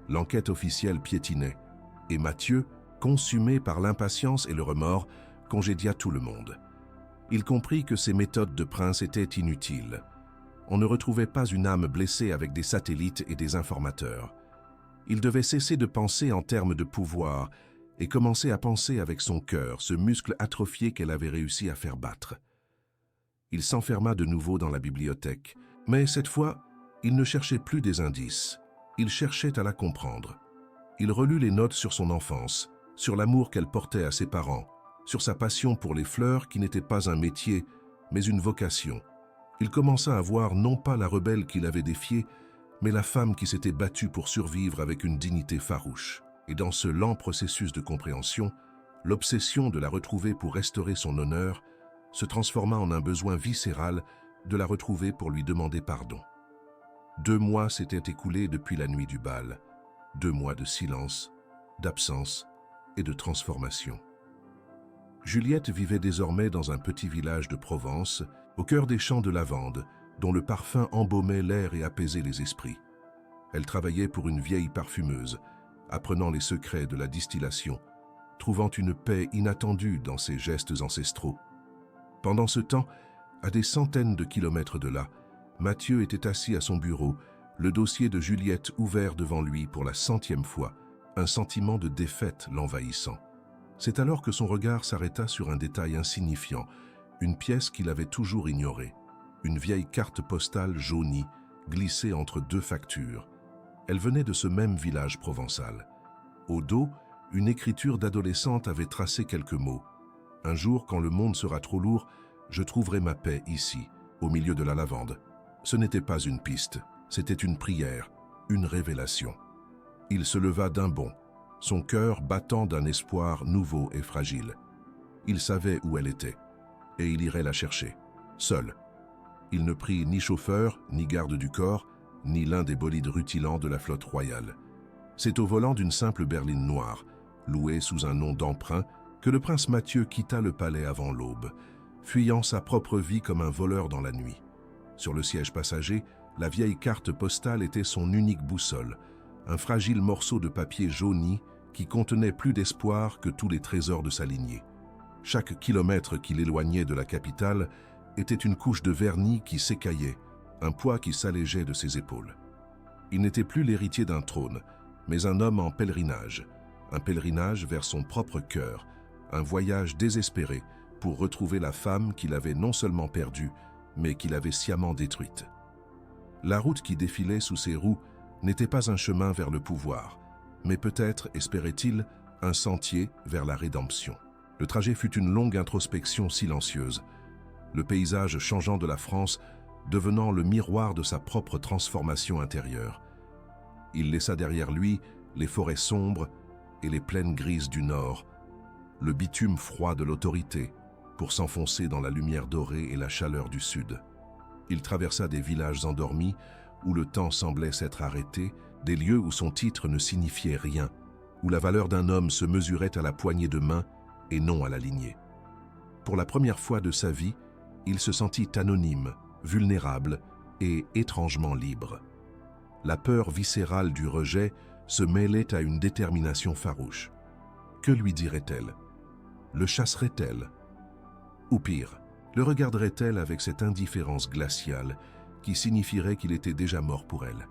L'enquête officielle piétinait, et Mathieu, consumé par l'impatience et le remords, congédia tout le monde. Il comprit que ces méthodes de prince étaient inutiles. On ne retrouvait pas une âme blessée avec des satellites et des informateurs. Il devait cesser de penser en termes de pouvoir et commencer à penser avec son cœur, ce muscle atrophié qu'elle avait réussi à faire battre. Il s'enferma de nouveau dans la bibliothèque, mais cette fois, il ne cherchait plus des indices. Il cherchait à la comprendre. Il relut les notes sur son enfance, sur l'amour qu'elle portait à ses parents, sur sa passion pour les fleurs qui n'était pas un métier, mais une vocation. Il commença à voir non pas la rebelle qu'il avait défiée, mais la femme qui s'était battue pour survivre avec une dignité farouche. Et dans ce lent processus de compréhension, l'obsession de la retrouver pour restaurer son honneur se transforma en un besoin viscéral de la retrouver pour lui demander pardon. 2 mois s'étaient écoulés depuis la nuit du bal, 2 mois de silence, d'absence et de transformation. Juliette vivait désormais dans un petit village de Provence, au cœur des champs de lavande, dont le parfum embaumait l'air et apaisait les esprits. Elle travaillait pour une vieille parfumeuse, apprenant les secrets de la distillation, trouvant une paix inattendue dans ses gestes ancestraux. Pendant ce temps, à des centaines de kilomètres de là, Mathieu était assis à son bureau, le dossier de Juliette ouvert devant lui pour la 100e fois, un sentiment de défaite l'envahissant. C'est alors que son regard s'arrêta sur un détail insignifiant, une pièce qu'il avait toujours ignorée, une vieille carte postale jaunie, glissée entre 2 factures. Elle venait de ce même village provençal. Au dos, une écriture d'adolescente avait tracé quelques mots. « Un jour, quand le monde sera trop lourd, je trouverai ma paix ici, au milieu de la lavande. » Ce n'était pas une piste, c'était une prière, une révélation. Il se leva d'un bond, son cœur battant d'un espoir nouveau et fragile. Il savait où elle était, et il irait la chercher, seul. Il ne prit ni chauffeur, ni garde du corps, ni l'un des bolides rutilants de la flotte royale. C'est au volant d'une simple berline noire, louée sous un nom d'emprunt, que le prince Mathieu quitta le palais avant l'aube, fuyant sa propre vie comme un voleur dans la nuit. Sur le siège passager, la vieille carte postale était son unique boussole, un fragile morceau de papier jauni qui contenait plus d'espoir que tous les trésors de sa lignée. Chaque kilomètre qui l'éloignait de la capitale était une couche de vernis qui s'écaillait, un poids qui s'allégeait de ses épaules. Il n'était plus l'héritier d'un trône, mais un homme en pèlerinage, un pèlerinage vers son propre cœur, un voyage désespéré pour retrouver la femme qu'il avait non seulement perdue, mais qu'il avait sciemment détruite. La route qui défilait sous ses roues n'était pas un chemin vers le pouvoir, mais peut-être, espérait-il, un sentier vers la rédemption. Le trajet fut une longue introspection silencieuse, le paysage changeant de la France devenant le miroir de sa propre transformation intérieure. Il laissa derrière lui les forêts sombres et les plaines grises du nord, le bitume froid de l'autorité, pour s'enfoncer dans la lumière dorée et la chaleur du sud. Il traversa des villages endormis où le temps semblait s'être arrêté, des lieux où son titre ne signifiait rien, où la valeur d'un homme se mesurait à la poignée de main et non à la lignée. Pour la première fois de sa vie, il se sentit anonyme, vulnérable et étrangement libre. La peur viscérale du rejet se mêlait à une détermination farouche. Que lui dirait-elle? Le chasserait-elle? Ou pire, le regarderait-elle avec cette indifférence glaciale qui signifierait qu'il était déjà mort pour elle?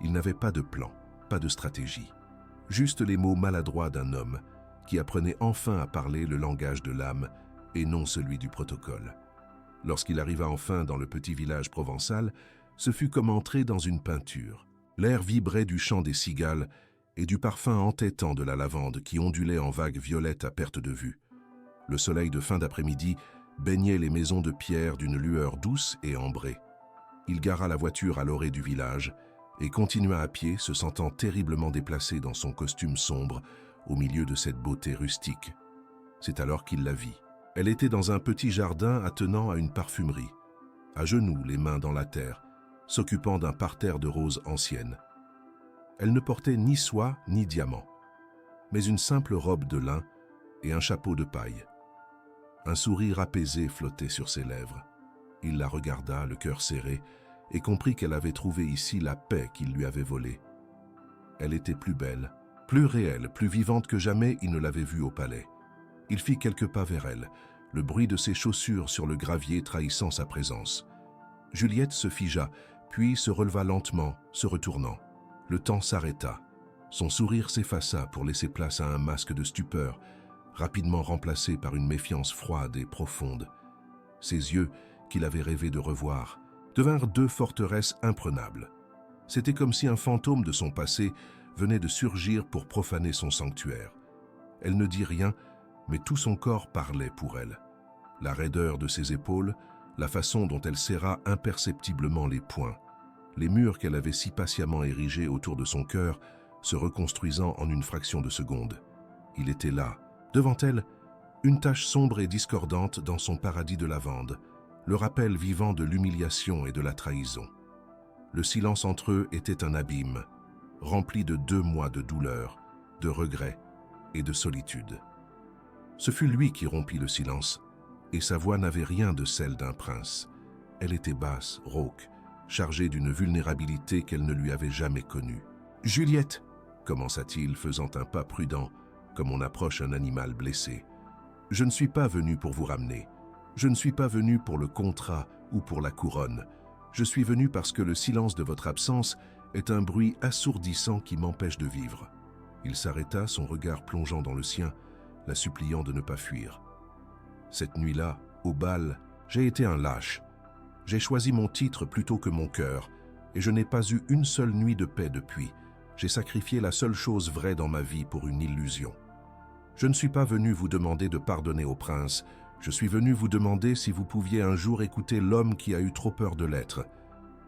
Il n'avait pas de plan, pas de stratégie, juste les mots maladroits d'un homme qui apprenait enfin à parler le langage de l'âme et non celui du protocole. Lorsqu'il arriva enfin dans le petit village provençal, ce fut comme entrer dans une peinture. L'air vibrait du chant des cigales et du parfum entêtant de la lavande qui ondulait en vagues violettes à perte de vue. Le soleil de fin d'après-midi baignait les maisons de pierre d'une lueur douce et ambrée. Il gara la voiture à l'orée du village et continua à pied, se sentant terriblement déplacé dans son costume sombre au milieu de cette beauté rustique. C'est alors qu'il la vit. Elle était dans un petit jardin attenant à une parfumerie, à genoux, les mains dans la terre, s'occupant d'un parterre de roses anciennes. Elle ne portait ni soie ni diamant, mais une simple robe de lin et un chapeau de paille. Un sourire apaisé flottait sur ses lèvres. Il la regarda, le cœur serré, et comprit qu'elle avait trouvé ici la paix qu'il lui avait volée. Elle était plus belle, plus réelle, plus vivante que jamais il ne l'avait vue au palais. Il fit quelques pas vers elle, le bruit de ses chaussures sur le gravier trahissant sa présence. Juliette se figea, puis se releva lentement, se retournant. Le temps s'arrêta. Son sourire s'effaça pour laisser place à un masque de stupeur, rapidement remplacé par une méfiance froide et profonde. Ses yeux, qu'il avait rêvé de revoir, devinrent deux forteresses imprenables. C'était comme si un fantôme de son passé venait de surgir pour profaner son sanctuaire. Elle ne dit rien, mais tout son corps parlait pour elle. La raideur de ses épaules, la façon dont elle serra imperceptiblement les poings, les murs qu'elle avait si patiemment érigés autour de son cœur, se reconstruisant en une fraction de seconde. Il était là, devant elle, une tache sombre et discordante dans son paradis de lavande, le rappel vivant de l'humiliation et de la trahison. Le silence entre eux était un abîme, rempli de 2 mois de douleur, de regrets et de solitude. Ce fut lui qui rompit le silence, et sa voix n'avait rien de celle d'un prince. Elle était basse, rauque, chargée d'une vulnérabilité qu'elle ne lui avait jamais connue. « Juliette !» commença-t-il, faisant un pas prudent, comme on approche un animal blessé. « Je ne suis pas venu pour vous ramener. Je ne suis pas venu pour le contrat ou pour la couronne. Je suis venu parce que le silence de votre absence est un bruit assourdissant qui m'empêche de vivre. » Il s'arrêta, son regard plongeant dans le sien, la suppliant de ne pas fuir. « Cette nuit-là, au bal, j'ai été un lâche. J'ai choisi mon titre plutôt que mon cœur, et je n'ai pas eu une seule nuit de paix depuis. J'ai sacrifié la seule chose vraie dans ma vie pour une illusion. Je ne suis pas venu vous demander de pardonner au prince, je suis venu vous demander si vous pouviez un jour écouter l'homme qui a eu trop peur de l'être. »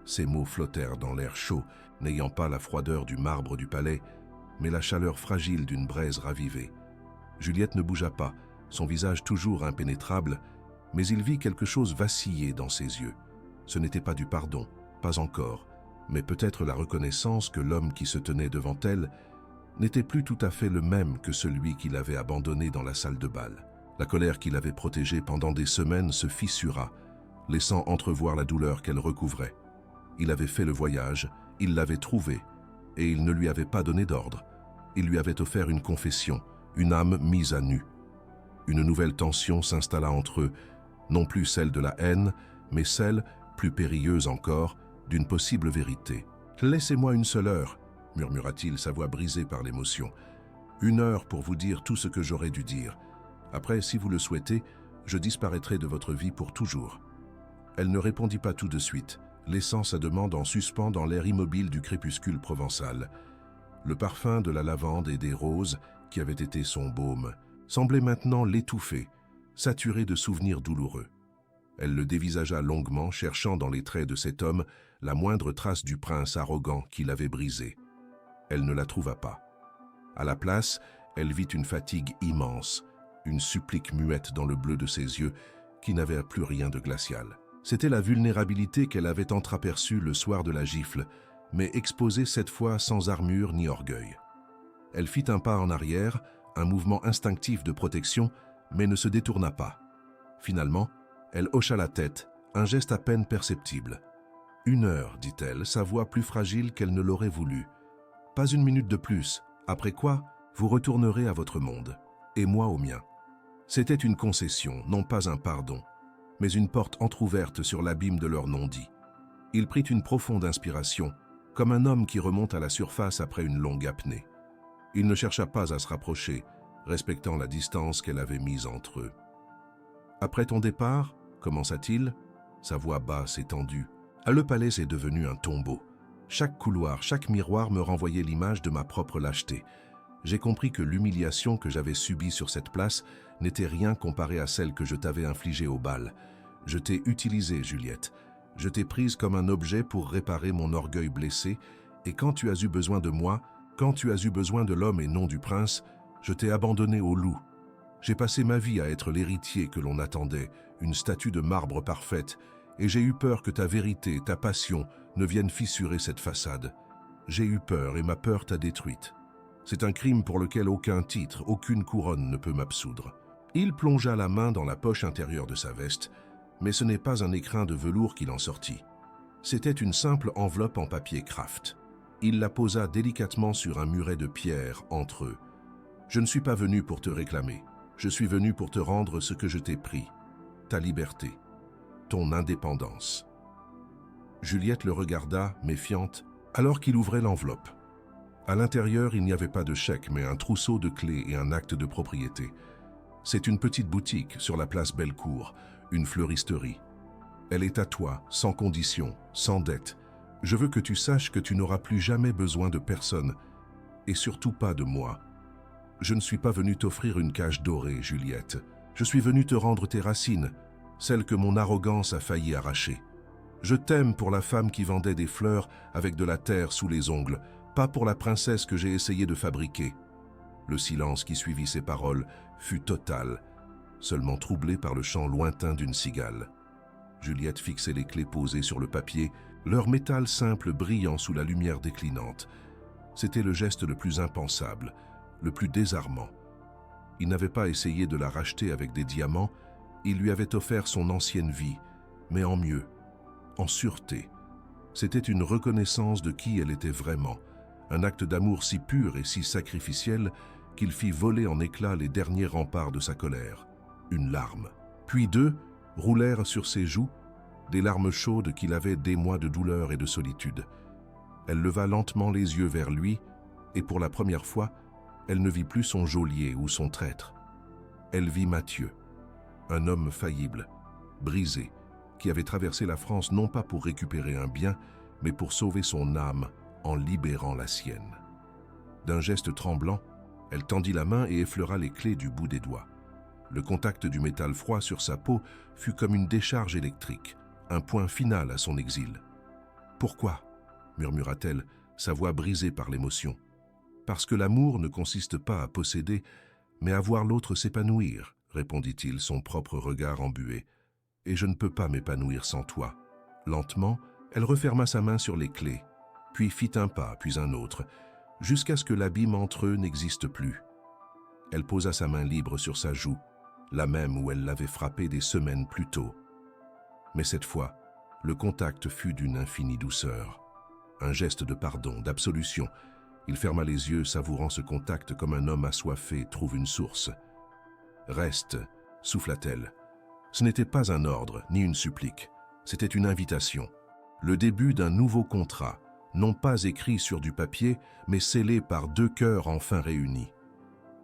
Ces mots flottèrent dans l'air chaud, n'ayant pas la froideur du marbre du palais, mais la chaleur fragile d'une braise ravivée. Juliette ne bougea pas, son visage toujours impénétrable, mais il vit quelque chose vaciller dans ses yeux. Ce n'était pas du pardon, pas encore, mais peut-être la reconnaissance que l'homme qui se tenait devant elle n'était plus tout à fait le même que celui qui l'avait abandonné dans la salle de bal. La colère qui l'avait protégée pendant des semaines se fissura, laissant entrevoir la douleur qu'elle recouvrait. Il avait fait le voyage, il l'avait trouvé, et il ne lui avait pas donné d'ordre. Il lui avait offert une confession, une âme mise à nu. Une nouvelle tension s'installa entre eux, non plus celle de la haine, mais celle, plus périlleuse encore, d'une possible vérité. « Laissez-moi une seule heure », murmura-t-il, sa voix brisée par l'émotion. « 1 heure pour vous dire tout ce que j'aurais dû dire. Après, si vous le souhaitez, je disparaîtrai de votre vie pour toujours. » Elle ne répondit pas tout de suite, laissant sa demande en suspens dans l'air immobile du crépuscule provençal. Le parfum de la lavande et des roses, qui avait été son baume, semblait maintenant l'étouffer, saturé de souvenirs douloureux. Elle le dévisagea longuement, cherchant dans les traits de cet homme la moindre trace du prince arrogant qui l'avait brisé. Elle ne la trouva pas. À la place, elle vit une fatigue immense, une supplique muette dans le bleu de ses yeux qui n'avait plus rien de glacial. C'était la vulnérabilité qu'elle avait entreaperçue le soir de la gifle, mais exposée cette fois sans armure ni orgueil. Elle fit un pas en arrière, un mouvement instinctif de protection, mais ne se détourna pas. Finalement, elle hocha la tête, un geste à peine perceptible. « 1 heure, dit-elle, sa voix plus fragile qu'elle ne l'aurait voulu. Pas 1 minute de plus, après quoi, vous retournerez à votre monde, et moi au mien. » C'était une concession, non pas un pardon, mais une porte entr'ouverte sur l'abîme de leur non-dit. Il prit une profonde inspiration, comme un homme qui remonte à la surface après une longue apnée. Il ne chercha pas à se rapprocher, respectant la distance qu'elle avait mise entre eux. « Après ton départ, commença-t-il, sa voix basse et tendue, le palais est devenu un tombeau. Chaque couloir, chaque miroir me renvoyait l'image de ma propre lâcheté. J'ai compris que l'humiliation que j'avais subie sur cette place n'était rien comparée à celle que je t'avais infligée au bal. Je t'ai utilisée, Juliette. Je t'ai prise comme un objet pour réparer mon orgueil blessé, et quand tu as eu besoin de moi, quand tu as eu besoin de l'homme et non du prince, je t'ai abandonné au loup. J'ai passé ma vie à être l'héritier que l'on attendait, une statue de marbre parfaite, et j'ai eu peur que ta vérité, ta passion, ne viennent fissurer cette façade. J'ai eu peur et ma peur t'a détruite. C'est un crime pour lequel aucun titre, aucune couronne ne peut m'absoudre. » Il plongea la main dans la poche intérieure de sa veste, mais ce n'est pas un écrin de velours qu'il en sortit. C'était une simple enveloppe en papier kraft. Il la posa délicatement sur un muret de pierre entre eux. « Je ne suis pas venu pour te réclamer. Je suis venu pour te rendre ce que je t'ai pris. ta liberté, ton indépendance. Juliette le regarda, méfiante, alors qu'il ouvrait l'enveloppe. À l'intérieur, il n'y avait pas de chèque, mais un trousseau de clés et un acte de propriété. C'est une petite boutique sur la place Bellecour, une fleuristerie. Elle est à toi, sans condition, sans dette. Je veux que tu saches que tu n'auras plus jamais besoin de personne, et surtout pas de moi. Je ne suis pas venu t'offrir une cage dorée, Juliette. Je suis venu te rendre tes racines, celles que mon arrogance a failli arracher. Je t'aime pour la femme qui vendait des fleurs avec de la terre sous les ongles, pas pour la princesse que j'ai essayé de fabriquer. Le silence qui suivit ces paroles fut total, seulement troublé par le chant lointain d'une cigale. Juliette fixait les clés posées sur le papier, leur métal simple brillant sous la lumière déclinante. C'était le geste le plus impensable, le plus désarmant. Il n'avait pas essayé de la racheter avec des diamants, il lui avait offert son ancienne vie, mais en mieux, en sûreté. C'était une reconnaissance de qui elle était vraiment, un acte d'amour si pur et si sacrificiel qu'il fit voler en éclats les derniers remparts de sa colère. Une larme. Puis deux roulèrent sur ses joues, des larmes chaudes qu'il avait des mois de douleur et de solitude. Elle leva lentement les yeux vers lui, et pour la première fois, elle ne vit plus son geôlier ou son traître. Elle vit Mathieu, un homme faillible, brisé, qui avait traversé la France non pas pour récupérer un bien, mais pour sauver son âme en libérant la sienne. D'un geste tremblant, elle tendit la main et effleura les clés du bout des doigts. Le contact du métal froid sur sa peau fut comme une décharge électrique, un point final à son exil. « Pourquoi ?» murmura-t-elle, sa voix brisée par l'émotion. « Parce que l'amour ne consiste pas à posséder, mais à voir l'autre s'épanouir, » répondit-il, son propre regard embué. « Et je ne peux pas m'épanouir sans toi. » Lentement, elle referma sa main sur les clés, puis fit un pas, puis un autre, jusqu'à ce que l'abîme entre eux n'existe plus. Elle posa sa main libre sur sa joue, la même où elle l'avait frappé des semaines plus tôt. Mais cette fois, le contact fut d'une infinie douceur. Un geste de pardon, d'absolution. Il ferma les yeux, savourant ce contact comme un homme assoiffé trouve une source. « Reste », souffla-t-elle. Ce n'était pas un ordre, ni une supplique. C'était une invitation. Le début d'un nouveau contrat, non pas écrit sur du papier, mais scellé par deux cœurs enfin réunis.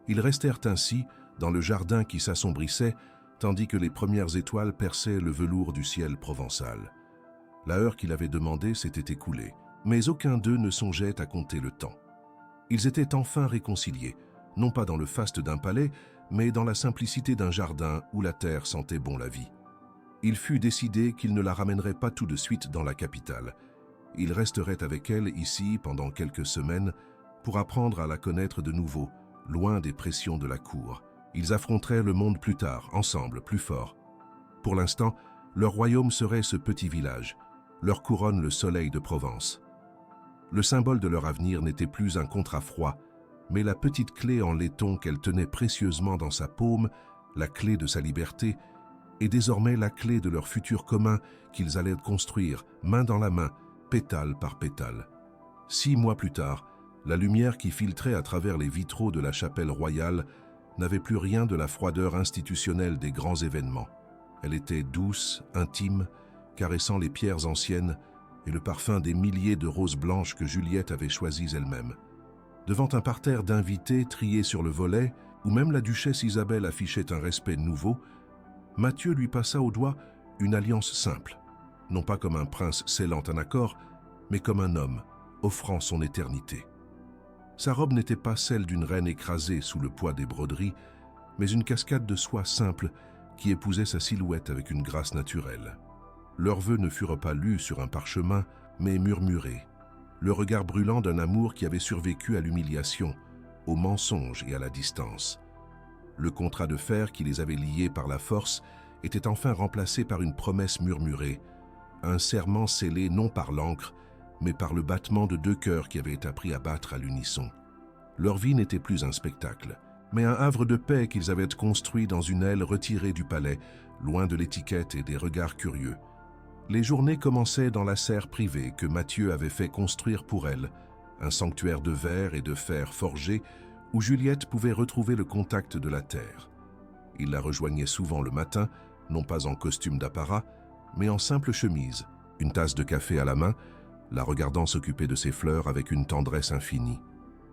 Ils restèrent ainsi, dans le jardin qui s'assombrissait, tandis que les premières étoiles perçaient le velours du ciel provençal. La heure qu'il avait demandée s'était écoulée, mais aucun d'eux ne songeait à compter le temps. Ils étaient enfin réconciliés, non pas dans le faste d'un palais, mais dans la simplicité d'un jardin où la terre sentait bon la vie. Il fut décidé qu'il ne la ramènerait pas tout de suite dans la capitale. Il resterait avec elle ici pendant quelques semaines pour apprendre à la connaître de nouveau, loin des pressions de la cour. Ils affronteraient le monde plus tard, ensemble, plus fort. Pour l'instant, leur royaume serait ce petit village, leur couronne le soleil de Provence. Le symbole de leur avenir n'était plus un contrat froid, mais la petite clé en laiton qu'elle tenait précieusement dans sa paume, la clé de sa liberté, et désormais la clé de leur futur commun qu'ils allaient construire, main dans la main, pétale par pétale. 6 mois plus tard, la lumière qui filtrait à travers les vitraux de la chapelle royale n'avait plus rien de la froideur institutionnelle des grands événements. Elle était douce, intime, caressant les pierres anciennes et le parfum des milliers de roses blanches que Juliette avait choisies elle-même. Devant un parterre d'invités triés sur le volet, où même la duchesse Isabelle affichait un respect nouveau, Mathieu lui passa au doigt une alliance simple, non pas comme un prince scellant un accord, mais comme un homme offrant son éternité. Sa robe n'était pas celle d'une reine écrasée sous le poids des broderies, mais une cascade de soie simple qui épousait sa silhouette avec une grâce naturelle. Leurs vœux ne furent pas lus sur un parchemin, mais murmurés, le regard brûlant d'un amour qui avait survécu à l'humiliation, au mensonge et à la distance. Le contrat de fer qui les avait liés par la force était enfin remplacé par une promesse murmurée, un serment scellé non par l'encre, mais par le battement de 2 cœurs qui avaient appris à battre à l'unisson. Leur vie n'était plus un spectacle, mais un havre de paix qu'ils avaient construit dans une aile retirée du palais, loin de l'étiquette et des regards curieux. Les journées commençaient dans la serre privée que Mathieu avait fait construire pour elle, un sanctuaire de verre et de fer forgé où Juliette pouvait retrouver le contact de la terre. Il la rejoignait souvent le matin, non pas en costume d'apparat, mais en simple chemise, une tasse de café à la main, la regardant s'occuper de ses fleurs avec une tendresse infinie.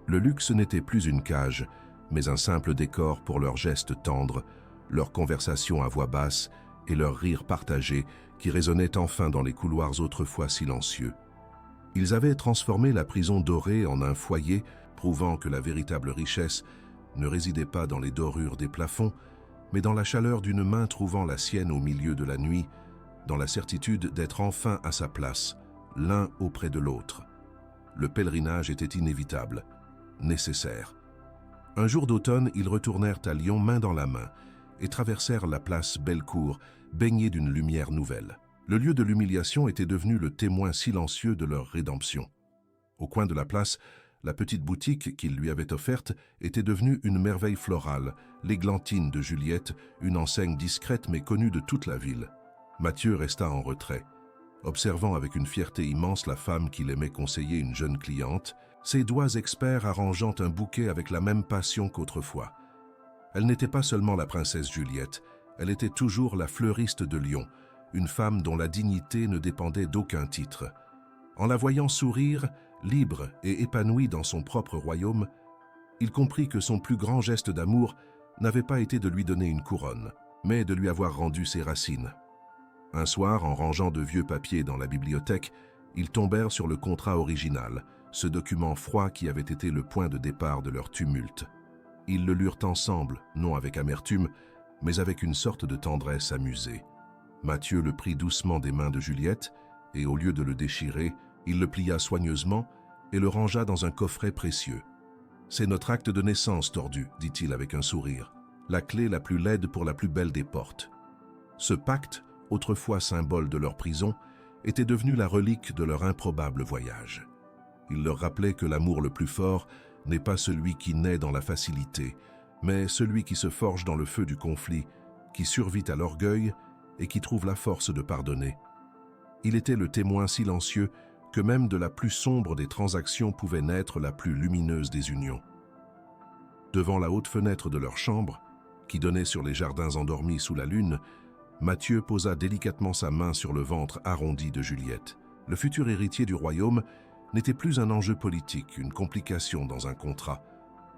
Le luxe n'était plus une cage, mais un simple décor pour leurs gestes tendres, leurs conversations à voix basse et leurs rires partagés qui résonnaient enfin dans les couloirs autrefois silencieux. Ils avaient transformé la prison dorée en un foyer, prouvant que la véritable richesse ne résidait pas dans les dorures des plafonds, mais dans la chaleur d'une main trouvant la sienne au milieu de la nuit, dans la certitude d'être enfin à sa place, l'un auprès de l'autre. Le pèlerinage était inévitable, nécessaire. Un jour d'automne, ils retournèrent à Lyon main dans la main et traversèrent la place Bellecour, baignée d'une lumière nouvelle. Le lieu de l'humiliation était devenu le témoin silencieux de leur rédemption. Au coin de la place, la petite boutique qu'il lui avait offerte était devenue une merveille florale, l'Églantine de Juliette, une enseigne discrète mais connue de toute la ville. Mathieu resta en retrait, observant avec une fierté immense la femme qu'il aimait conseiller une jeune cliente, ses doigts experts arrangeant un bouquet avec la même passion qu'autrefois. Elle n'était pas seulement la princesse Juliette, elle était toujours la fleuriste de Lyon, une femme dont la dignité ne dépendait d'aucun titre. En la voyant sourire, libre et épanouie dans son propre royaume, il comprit que son plus grand geste d'amour n'avait pas été de lui donner une couronne, mais de lui avoir rendu ses racines. Un soir, en rangeant de vieux papiers dans la bibliothèque, ils tombèrent sur le contrat original, ce document froid qui avait été le point de départ de leur tumulte. Ils le lurent ensemble, non avec amertume, mais avec une sorte de tendresse amusée. Mathieu le prit doucement des mains de Juliette, et au lieu de le déchirer, il le plia soigneusement et le rangea dans un coffret précieux. « C'est notre acte de naissance, tordu, » dit-il avec un sourire, « la clé la plus laide pour la plus belle des portes. » Ce pacte, autrefois symbole de leur prison, était devenu la relique de leur improbable voyage. Il leur rappelait que l'amour le plus fort n'est pas celui qui naît dans la facilité, mais celui qui se forge dans le feu du conflit, qui survit à l'orgueil et qui trouve la force de pardonner. Il était le témoin silencieux que même de la plus sombre des transactions pouvait naître la plus lumineuse des unions. Devant la haute fenêtre de leur chambre, qui donnait sur les jardins endormis sous la lune, Mathieu posa délicatement sa main sur le ventre arrondi de Juliette. Le futur héritier du royaume n'était plus un enjeu politique, une complication dans un contrat,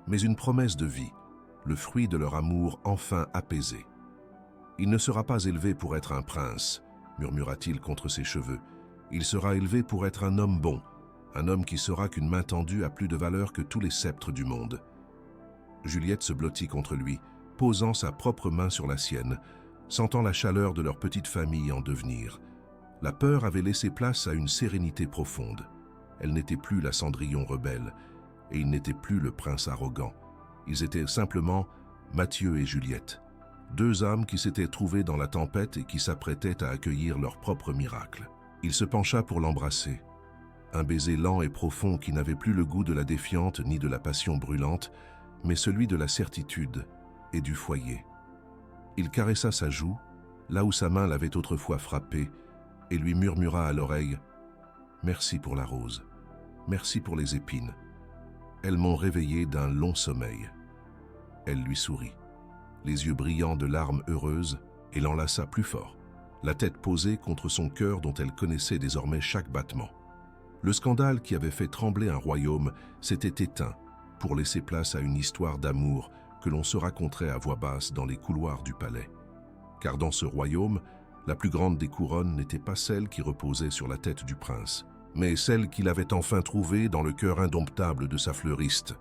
mais une promesse de vie, le fruit de leur amour enfin apaisé. « Il ne sera pas élevé pour être un prince », murmura-t-il contre ses cheveux. « Il sera élevé pour être un homme bon, un homme qui saura qu'une main tendue a plus de valeur que tous les sceptres du monde. » Juliette se blottit contre lui, posant sa propre main sur la sienne, sentant la chaleur de leur petite famille en devenir. La peur avait laissé place à une sérénité profonde. Elle n'était plus la Cendrillon rebelle, et il n'était plus le prince arrogant. Ils étaient simplement Mathieu et Juliette, deux âmes qui s'étaient trouvées dans la tempête et qui s'apprêtaient à accueillir leur propre miracle. Il se pencha pour l'embrasser. Un baiser lent et profond qui n'avait plus le goût de la défiante ni de la passion brûlante, mais celui de la certitude et du foyer. Il caressa sa joue, là où sa main l'avait autrefois frappé, et lui murmura à l'oreille « Merci pour la rose, merci pour les épines. Elles m'ont réveillé d'un long sommeil. » Elle lui sourit, les yeux brillants de larmes heureuses, et l'enlaça plus fort, la tête posée contre son cœur dont elle connaissait désormais chaque battement. Le scandale qui avait fait trembler un royaume s'était éteint pour laisser place à une histoire d'amour que l'on se raconterait à voix basse dans les couloirs du palais. Car dans ce royaume, la plus grande des couronnes n'était pas celle qui reposait sur la tête du prince, mais celle qu'il avait enfin trouvée dans le cœur indomptable de sa fleuriste.